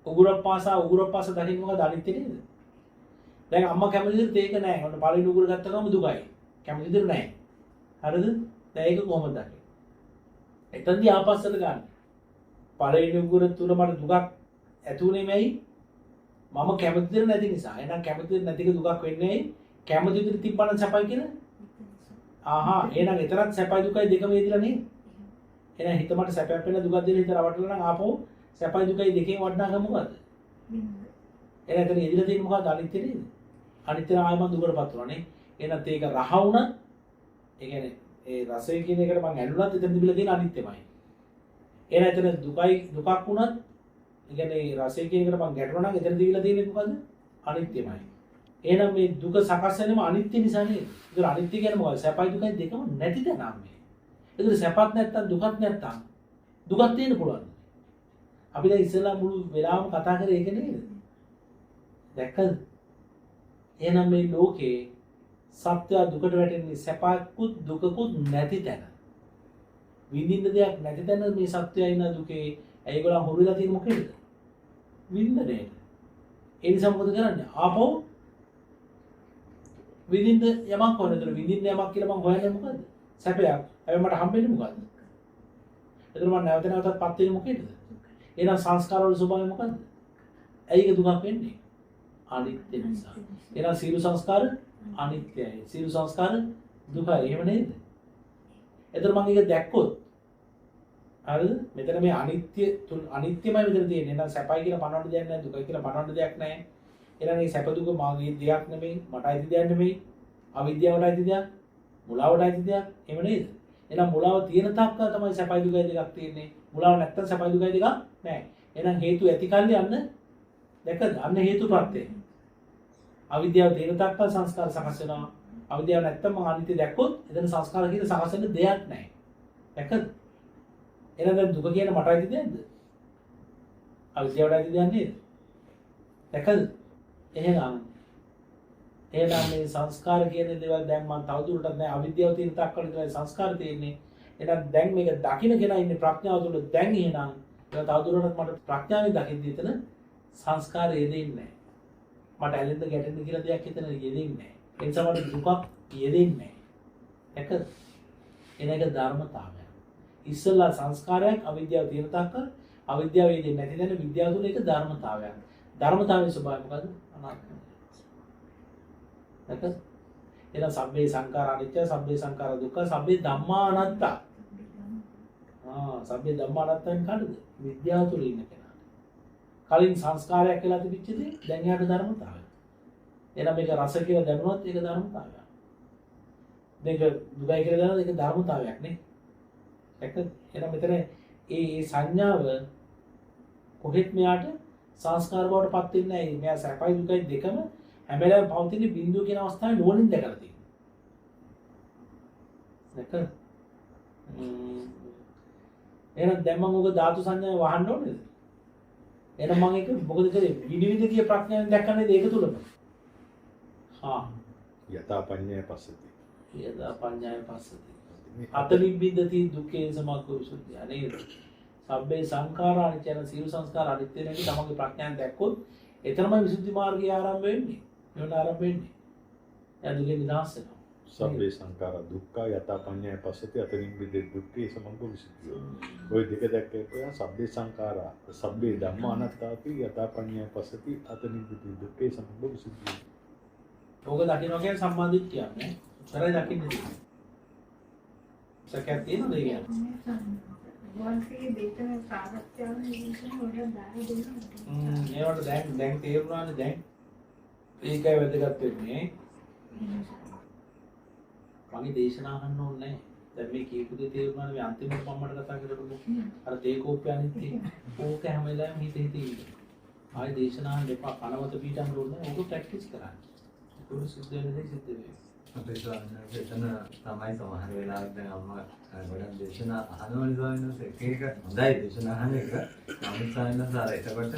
උගුරක් පාසා දකින්නේ මොකද්ද අනිත්‍ය නේද? දැන් අම්මා කැමති විදිහට ඒක නැහැ. ඔන්න පළවෙනි උගුර ගත්ත ගමන් දුකයි. කැමති විදිහට නැහැ. හරිද? දැන් ඒක කොහොමද දකින්නේ? එතනදී ආපස්සට ගන්න. පළවෙනි උගුර තුල මට දුකක් ඇති උනේ මෙයි. මම කැමති විදිහට නැති නිසා. එහෙනම් කැමති විදිහට නැතික දුකක් වෙන්නේ ඇයි? කැමති විදිහට තිබ්බනම් සැපයි කියලා. ආහා එහෙනම් එතරම් සැපයි දුකයි දෙකම වේදිලා නේද? එහෙනම් හිත මට සැපයක් වෙන දුකක් දෙන හිත රවටලා නම් ආපහු සැපයි දුකයි දෙකේම වටිනාකම මොකද්ද? එහෙනම් එතන ඉදිරිය තියෙන මොකද්ද? අනිත්‍ය නේද? අනිත්‍ය නම් ආයෙ මම දුකටපත් වෙනවා නේ. එහෙනම් ඒක රහ වුණත් ඒ කියන්නේ ඒ රසය කියන එකට මම ඇලුනත් එතන තිබිලා තියෙන අනිත්‍යමයි. එහෙනම් එතන දුකක් වුණත් ඒ කියන්නේ රසය කියන එකට මම ගැටුණා නම් එතන තිබිලා තියෙන්නේ මොකද්ද? අනිත්‍යමයි. එහෙනම් මේ දුක සකස් වෙනම අනිත්‍ය නිසා නේද? ඒක අනිත්‍ය කියන්නේ මොකද? සැපයි දුකයි දෙකම නැති තැනක් මේ. ඒක සැපත් නැත්තම් දුකත් නැත්තම් දුකක් තියෙන්න පුළුවන්. අපි දැන් ඉස්සෙල්ලා මුළු වෙලාවම කතා කරේ ඒක නේද? දැක්කද? එහෙනම් මේ ලෝකේ සත්‍ය දුකට වැටෙන්නේ සැපකුත් දුකකුත් නැති තැන. විඳින්න දෙයක් නැති තැන මේ සත්‍යය ඉන්න දුකේ ඒගොල්ලන් හොරු වෙලා තියෙන මොකේද? විඳින්නේ. ඒ නිසා මොකද කරන්නේ? ආපහු විඳින්න යමක් හොයනතර විඳින්න යමක් කියලා මම හොයන්නේ මොකද්ද? සැපයක්. හැබැයි මට හම්බෙන්නේ මොකද්ද? එතන මම නැවත නැවතත් පත් වෙන්නේ මොකේද? එහෙනම් සංස්කාර වල ස්වභාවය මොකද්ද? ඇයි ඒක දුකක් වෙන්නේ? අනිත්‍ය නිසා. එහෙනම් සියලු සංස්කාර අනිත්‍යයි. සියලු සංස්කාර දුකයි. එහෙම නේද? එතන මම ඒක දැක්කොත් හරිද? මෙතන මේ අනිත්‍යමයි මෙතන තියෙන්නේ. එහෙනම් සැපයි කියලා පනවන්න දෙයක් නැහැ. දුකයි කියලා පනවන්න දෙයක් නැහැ. එහෙනම් මේ සැප දුක මාගේ දෙයක් නෙමෙයි. මට අයිති දෙයක් නෙමෙයි. අවිද්‍යාවට අයිති දෙයක්. මුලාවට අයිති දෙයක්. එහෙම නේද? එහෙනම් මුලාව තියෙන තාක් තමයි සැපයි දුකයි දෙකක් තියෙන්නේ. මුලාව නැත්තම් සැපයි දුකයි දෙකක් නැහැ. එහෙනම් හේතු ඇති කල්ලි යන්න දැකද? අන්න හේතුප්‍රත්‍යය. අවිද්‍යාව තියෙන තාක් සංස්කාර සකස් වෙනවා. අවිද්‍යාව නැත්තම් මම අනිත්‍ය දැක්කොත් එතන සංස්කාර කියන සකස් වෙන්න දෙයක් නැහැ. දැකද? එහෙනම් දැන් දුක කියන මට අයිති දෙයක්ද? අවිද්‍යාවට අයිති දෙයක් නේද? දැකද? එහෙනම් මේ සංස්කාර කියන දේවල් දැන් මම තවදුරටත් නෑ අවිද්‍යාව තියෙන තාක් කල් විතරයි සංස්කාර තියෙන්නේ. එහෙනම් දැන් මේක දකින්න කෙනා ඉන්නේ ප්‍රඥාව තුළ. දැන් එහෙනම් ඒක තවදුරටත් මට ප්‍රඥාවෙන් දකින්න එතන සංස්කාර යෙදෙන්නේ නෑ. මට ඇලෙන්න ගැටෙන්න කියලා දෙයක් එතන යෙදෙන්නේ නෑ. ඒ නිසා මට දුකක් යෙදෙන්නේ නෑ. දැකද? එනක ධර්මතාවය. ඉස්සල්ලා සංස්කාරයක් අවිද්‍යාව තියෙන තාක් කල් අවිද්‍යාව යෙදෙන්නේ නැති දැන විද්‍යාව තුළ ඒක ධර්මතාවයක්. ධර්මතාවයේ ස්වභාවය මොකද්ද? අනාත්මයි. දැකද? එහෙනම් සබ්බේ සංඛාර අනිත්‍ය, සබ්බේ සංඛාර දුක්ඛ, සබ්බේ ධම්මා අනාත්තා. සබ්බේ ධම්මා අනාත්තෙන් කඩද? විද්‍යාව තුළ ඉන්න කෙනා. කලින් සංස්කාරයක් කියලා තිබිච්ච දේ දැන් යාට ධර්මතාවය. එහෙනම් මේක රස කියලා දැනුණොත් ඒක ධර්මතාවයක්. මේක දුකයි කියලා දැනුණොත් ඒක ධර්මතාවයක් නේ. දැක්කද? එහෙනම් මෙතන ඒ සංඥාව කොහෙත් මෙයාට සංස්කාර බවට පත් වෙන්නේ නැහැ. මෙයා සැපයි දුකයි දෙකම හැම වෙලාවෙම පවතින බිඳුව කියන අවස්ථාවේ නුවණින් දැකලා තියෙනවා. දැක්කද? එහෙනම් දැන් මම ඔක ධාතු සංඥාව වහන්න ඕනේද? එහෙනම් මම ඒක මොකද කරේ? විනිවිද කිය ප්‍රඥාවෙන් දැක්කන්නේ ඒක තුලම. යථා පඤ්ඤාය පස්සති. යථා පඤ්ඤාය පස්සති. අතනිබ්බින්දති දුක්ඛේ සමග්ගෝ විසුද්ධිය. නේද? සබ්බේ සංඛාරා අනිත්‍ය යන සියලු සංස්කාර අනිත්‍ය නැති තමගේ ප්‍රඥාවෙන් දැක්කොත් එතරම්ම විසුද්ධි මාර්ගය ආරම්භ වෙන්නේ. නිවන ආරම්භ වෙන්නේ. එයා දුකෙන් නිදහස් වෙනවා. සබ්බේ සංඛාර දුක්ඛ යථා පඤ්ඤාය පස්සති අතනිබ්බින්ද දුක්ඛේ සමග්ගෝ විසුද්ධිය. ඔය දෙක දැක්කේ සබ්බේ සංඛාරා සබ්බේ ධම්මා අනාත්තාපි යථා පඤ්ඤාය පස්සති අතනිබ්බින්ද දුක්ඛේ සමග්ගෝ විසුද්ධිය. ඕක දකින්න කියන්නේ සම්මාදිට්ඨිය නේ. උතරයි දකින්නේ. සකයක් තියෙනවද ඒ කියන්නේ? වන්සේ දෙතන සාගතයන් ඉන්න හොර දාන දෙනවා. ඒවට දැන් තේරුණානේ දැන්. ඒකයි වැදගත් වෙන්නේ. මගේ දේශනා අහන්න ඕනේ නැහැ. දැන් මේ කීප දේ තේරුණානේ මේ අන්තිමට මම්මට කතා කරපොත් අර තේ කෝප්පය අනිත් ඕක හැම වෙලාවෙම හිත ඉන්න. ආයේ දේශනා අහන්න එපා. කනවත පීඩම් ඕනේ. ඕක ප්‍රැක්ටිස් කරන්න. ඒක සිද්ධ වෙන දේ සිද්ධ වෙනවා. අපේ ස්වාමීන් වහන්සේ එතන තමයි සමහර වෙලාවට දැන් අම්මා ගොඩක් දේශනා අහනවනේ ස්වාමීන් වහන්සේ එක හොඳයි දේශනා අහන එක. නමුත් ස්වාමීන් වහන්සේ අර එතකොට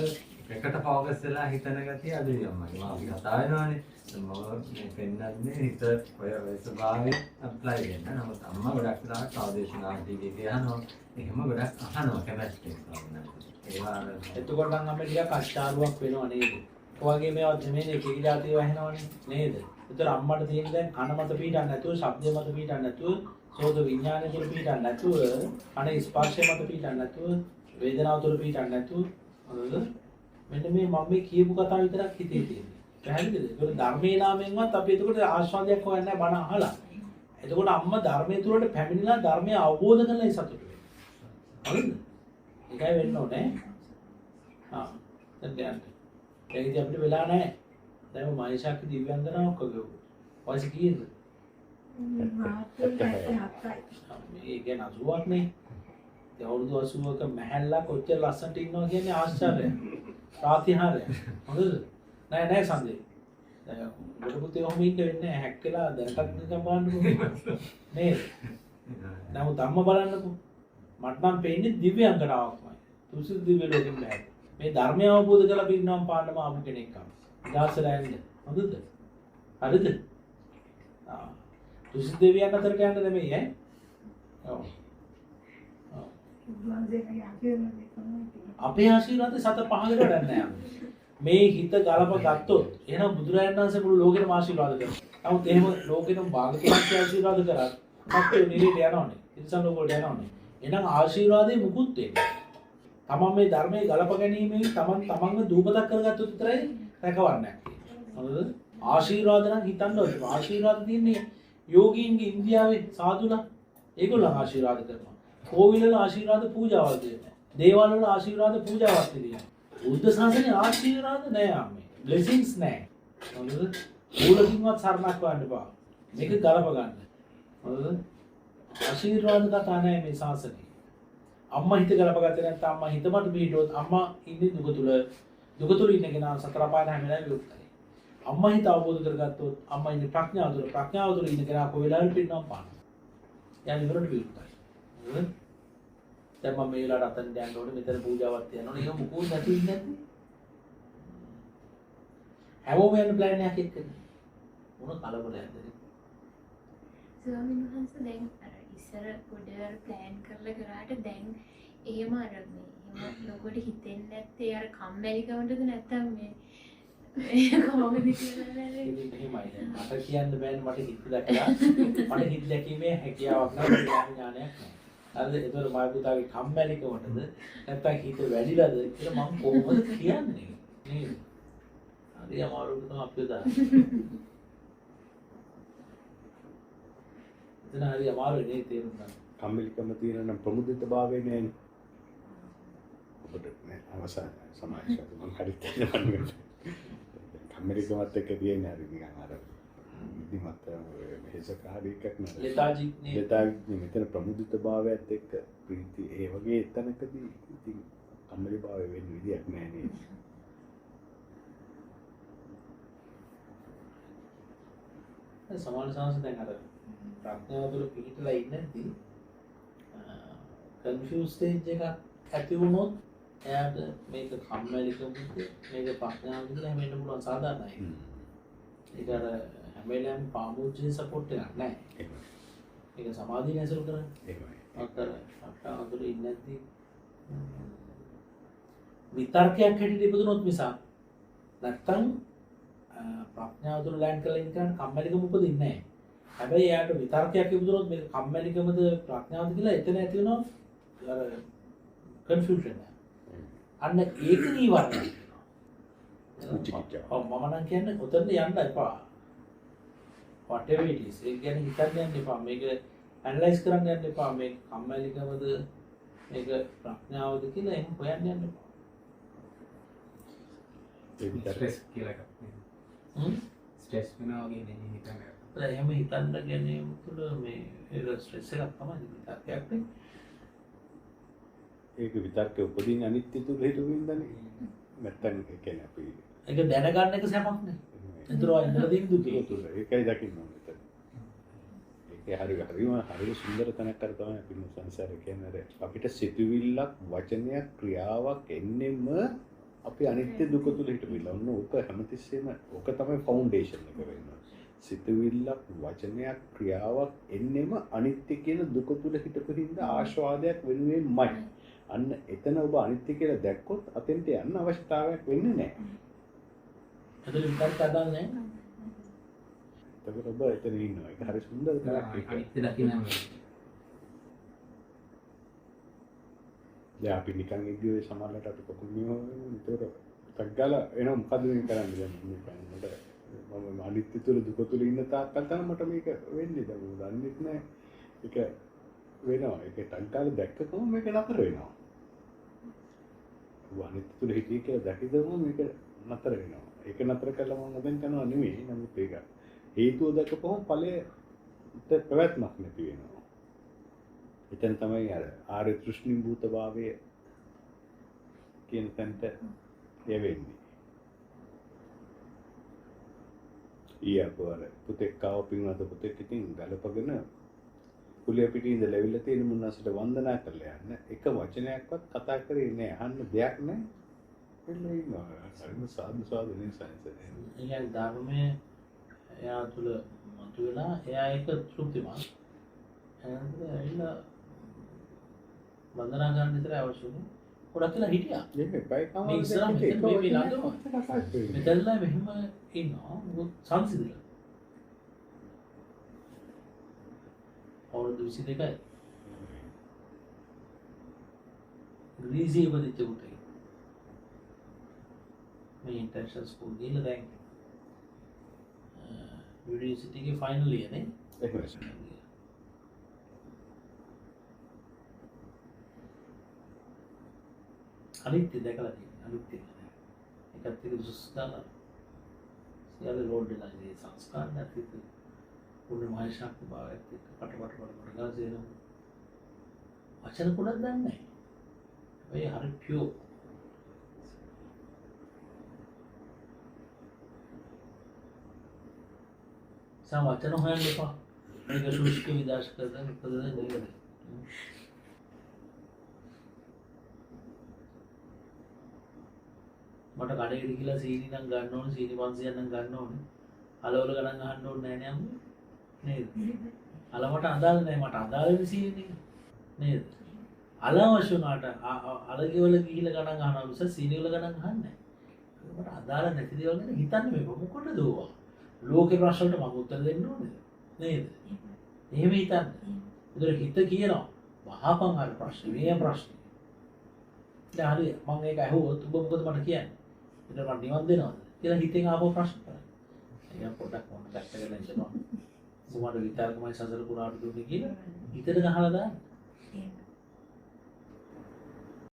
එකට ફોකස් වෙලා හිතන ගතිය අඩුයි අම්මගේ. මම අපි කතා වෙනවානේ. මම මේ පෙන්නන්නේ හිත ඔය ස්වභාවයෙන් ඇප්ලයි වෙන්න. නමුත් අම්මා ගොඩක් වෙලාවට සාදේශනා ටිකේ කියනවා. එහෙම ගොඩක් අහනවා කැමැත්තෙන් ස්වාමීන් වහන්සේ. ඒවා එතකොට නම් අපිට ටිකක් අච්චාරුවක් වෙනව නේද? වගේ මේවත් නෙමෙයි කී જાතිය වහිනවනේ නේද? ඒතර අම්මට තියෙන දැන් කන මත පිටින් නැතුව, ශබ්දය මත පිටින් නැතුව, සෝත විඥානය තුළ පිටින් නැතුව, කන ස්පර්ශය මත පිටින් නැතුව, වේදනාව තුළ පිටින් නැතුව, හරිද? මෙන්න මේ මම මේ කියපු කතාව විතරක් හිතේ තියෙන්නේ. පැහැදිලිද? ඒකට ධර්මයේ නාමයෙන්වත් අපි එතකොට ආස්වාදයක් හොයන්නේ නැහැ බණ අහලා. එතකොට අම්මා ධර්මයේ තුලට පැමිණිලා ධර්මය අවබෝධ කරලා ඒ සතුට වෙනවා. හරිද? ඒකයි වෙන්න ඕනේ. දැන් ගන්න. ඒකදී අපිට වෙලා නැහැ. දැන් මහේශාක්‍ය දිව්‍යංගනාවක් වගේ. වයස කීයද? මේ ගැන 80ක් නේ. ඒ අවුරුදු 80ක මහැල්ලා කොච්චර ලස්සනට ඉන්නවා කියන්නේ ආශ්චර්යයක්. ප්‍රාතිහාර්යයක්. හොඳද? නෑ සන්දේ. ගොඩ පුතේ ඔහොම ඉන්න වෙන්නේ නැහැ. හැක්කලා දැනටත් නිකන් බලන්නකෝ. නේද? නමුත් අම්මා බලන්නකෝ. මට නම් පේන්නේ දිව්‍යංගනාවක්මයි. තුසිත දිව්‍ය ලෝකෙම නැහැ. මේ ධර්මය අවබෝධ කරලා පිරිනවම් පාන්නම ආපු කෙනෙක් ආවා. ඉදාසරයන්ද. හොඳද? හරිද? තුසිත දෙවියන් අතරට යන්න නෙමෙයි ඈ. ඔව්. අපේ ආශිර්වාද සත පහකට වැඩක් නැහැ. මේ හිත ගලප ගත්තොත් එහෙනම් බුදුරජාණන් වහන්සේ මුළු ලෝකෙටම ආශිර්වාද කරනවා. නමුත් එහෙම ලෝකෙටම භාගතුන්ගේ ආශිර්වාද කරා අපේ නිරේට යනවනේ. ඉන්සන් ලෝක වලට යනවනේ. එහෙනම් ආශිර්වාදේ මුකුත් වෙන්නේ. තමන් මේ ධර්මයේ ගලප ගැනීමෙන් තමන්ව දූපතක් කරගත්තොත් විතරයි රැකවරණයක්. හරිද? ආශිර්වාද නම් හිතන්න ඕනේ. ආශිර්වාද තියෙන්නේ යෝගීන්ගේ ඉන්දියාවේ සාදුලා. ඒගොල්ලෝ ආශිර්වාද කරනවා. කෝවිල වල ආශිර්වාද පූජාවල් දෙනවා. දේවාල වල ආශිර්වාද පූජාවක් දෙනවා. බුද්ධ ශාසනයේ ආශිර්වාද නෑ අම්මේ. බ්ලෙසින්ග්ස් නෑ. හරිද? මූලකින්වත් සරණක් වන්න බෑ. මේක ගලප ගන්න. හරිද? ආශිර්වාද කතා නෑ මේ ශාසනයේ. අම්මා හිත ගලපගත්තේ නැත්නම් අම්මා හිතමත් පිටුවොත් අම්මා ඉන්නේ දුක තුල ඉන්න කෙනා සතර පායන හැම වෙලාවෙම විරුක්තයි. අම්මා හිත අවබෝධ කරගත්තොත් අම්මා ඉන්නේ ප්‍රඥාව තුල ඉන්න කෙනා කොයි වෙලාවෙත් පිටනම් පාන. යන්නේ ඉවරට විරුක්තයි. හරිද? දැන් මම මේ වෙලාවට අතන යන්න ඕනේ මෙතන පූජාවක් තියනවා නේ. ඒක මොකෝ නැති ඉන්නේ නැද්ද? හැමෝම යන ප්ලෑන් එකක් එක්කද? මොන කලබලයක්ද? ස්වාමීන් වහන්සේ දැන් අර ඉස්සර පොඩ ප්ලෑන් කරලා කරාට දැන් එහෙම අර මේ එහෙම ලොකුට හිතෙන්නේ නැත්තේ අර කම්මැලිකමටද නැත්තම් මේ කොහොමද කියලා නේද? ඉතින් මෙහෙමයි දැන් මට කියන්න බෑනේ මට හිත දැකලා මට හිත දැකීමේ හැකියාවක් නැහැ ඥානයක් නැහැ. හරිද? ඒතර මා පුතාගේ කම්මැලිකමටද නැත්තම් හිත වැඩිලාද කියලා මම කොහොමද කියන්නේ? නේද? හරි අමාරුද තමයි අපිට දාන්න. එතන හරි අමාරුයි නේ තේරුම් ගන්න. කම්මැලිකම තියෙන නම් ප්‍රමුදිතභාවය නෑනේ. ඔබට නෑ අවසන් සමාජයට මම හරි තේරෙනවා. කම්මැලිකමත් එක්ක තියෙන හරි නිකන් අර ඉදිමත් මෙහෙසකාරී එකක් නේද? ලෙතාජික් නේ. ලෙතාජික් මෙතන ප්‍රමුදිතභාවයත් එක්ක ප්‍රීති ඒ වගේ එතනකදී ඉතින් කම්මැලිභාවය වෙන්න විදියක් නෑ නේද? සමාන සංස දැන් අර ප්‍රඥාව තුළ පිහිටලා ඉන්නදී කන්ෆියුස් ස්ටේජ් එකක් ඇති වුණොත් එයාට මේක කම්මැලිකමද මේක ප්‍රඥාවද කියලා හැමෙන්න පුළුවන් සාධාරණයි. ඒක අර හැම වෙලාවෙම පාමුච්චේ සපෝට් එකක් නැහැ. ඒක සමාධිය නැසරු කරන්නේ. ඒකයි. අතර ප්‍රඥාව තුළ ඉන්නදී විතර්කයක් හැටියට ඉපදුනොත් මිසක් නැත්තම් ප්‍රඥාව තුළ ලෑන්ඩ් කරලා ඉන්න කෙනාට කම්මැලිකම උපදින්නේ නැහැ. හැබැයි එයාට විතර්කයක් ඉපදුනොත් මේක කම්මැලිකමද ප්‍රඥාවද කියලා එතන ඇති වෙනවා අර කන්ෆියුෂන් එක. අන්න ඒක නීවරණයක් වෙනවා. ඔව් මම නම් කියන්නේ උතෙන්ද යන්න එපා. whatever it is ඒක ගැන හිතන්න යන්න එපා. මේක ඇනලයිස් කරන්න යන්න එපා. මේක කම්මැලිකමද මේක ප්‍රඥාවද කියලා එහෙම හොයන්න යන්න එපා. ස්ට්‍රෙස් කියලා එකක් නේ. ස්ට්‍රෙස් වෙනවා වගේ නේ හිතන්නේ. එහෙම හිතන්න ගැනීම තුළ මේ ඒක ස්ට්‍රෙස් එකක් තමයි විතර්කයක් නේ. ඒක විතර්කේ උපදින අනිත්‍ය තුල හිතුවින්දනේ. නැත්තම් ඒ කියන්නේ අපි ඒක දැනගන්න එක සැපක් නේ. ඒතරෝ ඉඳලා දින් දුකේ. තුල ඒකයි දකින්න ඕනේ. ඒක හරිය සුන්දර තැනක් කර තමයි අපි සංසාරේ කියන්නේ. අපිට සිතුවිල්ලක් වචනයක් ක්‍රියාවක් එන්නෙම අපි අනිත්‍ය දුක තුල හිටවිලා. ඔන්න ඕක හැමතිස්සෙම ඕක තමයි ෆවුන්ඩේෂන් එක වෙන්නේ. සිතුවිල්ලක් වචනයක් ක්‍රියාවක් එන්නෙම අනිත්‍ය කියන දුක තුල හිටපු හින්දා ආස්වාදයක් වෙනුවෙන්මයි. අන්න එතන ඔබ අනිත්‍ය කියලා දැක්කොත් අතෙන්ට යන්න අවශ්‍යතාවයක් වෙන්නේ නැහැ. ඇතුළේ විතරක් අදාන්නේ නැහැ. එතකොට ඔබ එතන ඉන්නවා. ඒක හරි සුන්දර තැනක් ඒක. අනිත්‍ය දකින්න දැන් අපි නිකන් ඉදිරියේ සමහරවිට අපි කොකුල් නියම ටක් ගාලා එනවා මොකද මේ කරන්නේ දැන් මේ මම අනිත්‍ය තුල දුක තුල ඉන්න තාක්කල් තමයි මට මේක වෙන්නේ. දැන් මම දන්නේ නැහැ. ඒක වෙනවා. ඒක ටක් ගාලා දැක්කම මේක නතර වෙනවා. අනිත්‍ය තුල හිතේ කියලා දැකිදම මේක නතර වෙනවා. ඒක නතර කළා මම දැන් කරනවා නෙමෙයි. නමුත් ඒක හේතුව දැකපුවම ඵලයට පැවැත්මක් නැති වෙනවා. එතන තමයි අර ආර්ය තෘෂ්ණි භූතභාවය කියන තැනට යවෙන්නේ. ඊයපොර පුතෙක් කාව පින්වත පුතෙක් ඉතින් ගලපගෙන කුලිය පිටින් ඉඳලා ඇවිල්ලා තියෙන මුන්නසට වන්දනා කරලා යන්න එක වචනයක්වත් කතා කරේ නෑ. අහන්න දෙයක් නෑ. එන්නේ ඉන්නවා. හරිම සාදු සාදු නේ සයන්ස් එක. කියන්නේ ධර්මයේ එයා තුල මතුවලා එයා ඒක තෘප්තිමත්. එහෙනම් ඇවිල්ලා වන්දනා කරන්න විතර අවශ්‍යනේ. ගොඩක් කියලා හිටියා. ඒක බයිකම මේ ඉස්සරහ මෙතන මේ ළඟම. මෙතනලා මෙහෙම ඉන්නවා. මොකද සංසිඳිලා. අවුරුදු 22යි. ග්‍රීසිය ඉපදිච්ච පුතේ. මේ ඉන්ටර්නැෂනල් ස්කූල් ගිහලා දැන් යුනිවර්සිටි එකේ ෆයිනල් ඉයර් නේ. එහෙමයි. අනිත්‍ය දැකලා තියෙනවා. අනිත්‍ය. ඒකත් එක්ක දුස්දාන සියල්ල රෝඩ් එකේ ඉන්නේ සංස්කාර නැති පුරුණ මහ ශක්ති භාවයත් එක්ක පට ගාසේන වචන පොඩක් දන්නේ නැහැ. ඒ හරි පියෝ. සම වචන හොයන්න එපා. මේක සුෂ්ක විදාශ කරලා ඉපදෙන්නේ නේද? මට කඩේට ගිහලා සීනි නම් ගන්න ඕනේ, සීනි 500ක් නම් ගන්න ඕනේ. අලවල ගණන් අහන්න ඕනේ නැහැ නේ නේද? අල මට අදාළ නැහැ. මට අදාළ වෙන සීනි නේද? අල අවශ්‍ය උනාට අලගේ ගිහලා ගණන් අහනවා මිස සීනි වල ගණන් අහන්නේ නැහැ. මට අදාළ නැති දේවල් ගැන හිතන්නේ මේ මොකටද ඕවා? ලෝකේ ප්‍රශ්න වලට මම උත්තර දෙන්න ඕනේ නේද? එහෙම හිතන්නේ. ඒතර හිත කියනවා වහපන් අර ප්‍රශ්නේ මේ ප්‍රශ්නේ. දැන් හරි මම ඒක අහුවොත් ඔබ මොකද මට කියන්නේ? ඊට මට නිවන් දෙනවද කියලා හිතෙන් ආපහු ප්‍රශ්න කරා. ඒක පොඩ්ඩක් මොන පැත්තකට ඉඳලා මොකද විතරකමයි සසර පුරාට දුන්නේ කියලා හිතට ගහලා දාන්න.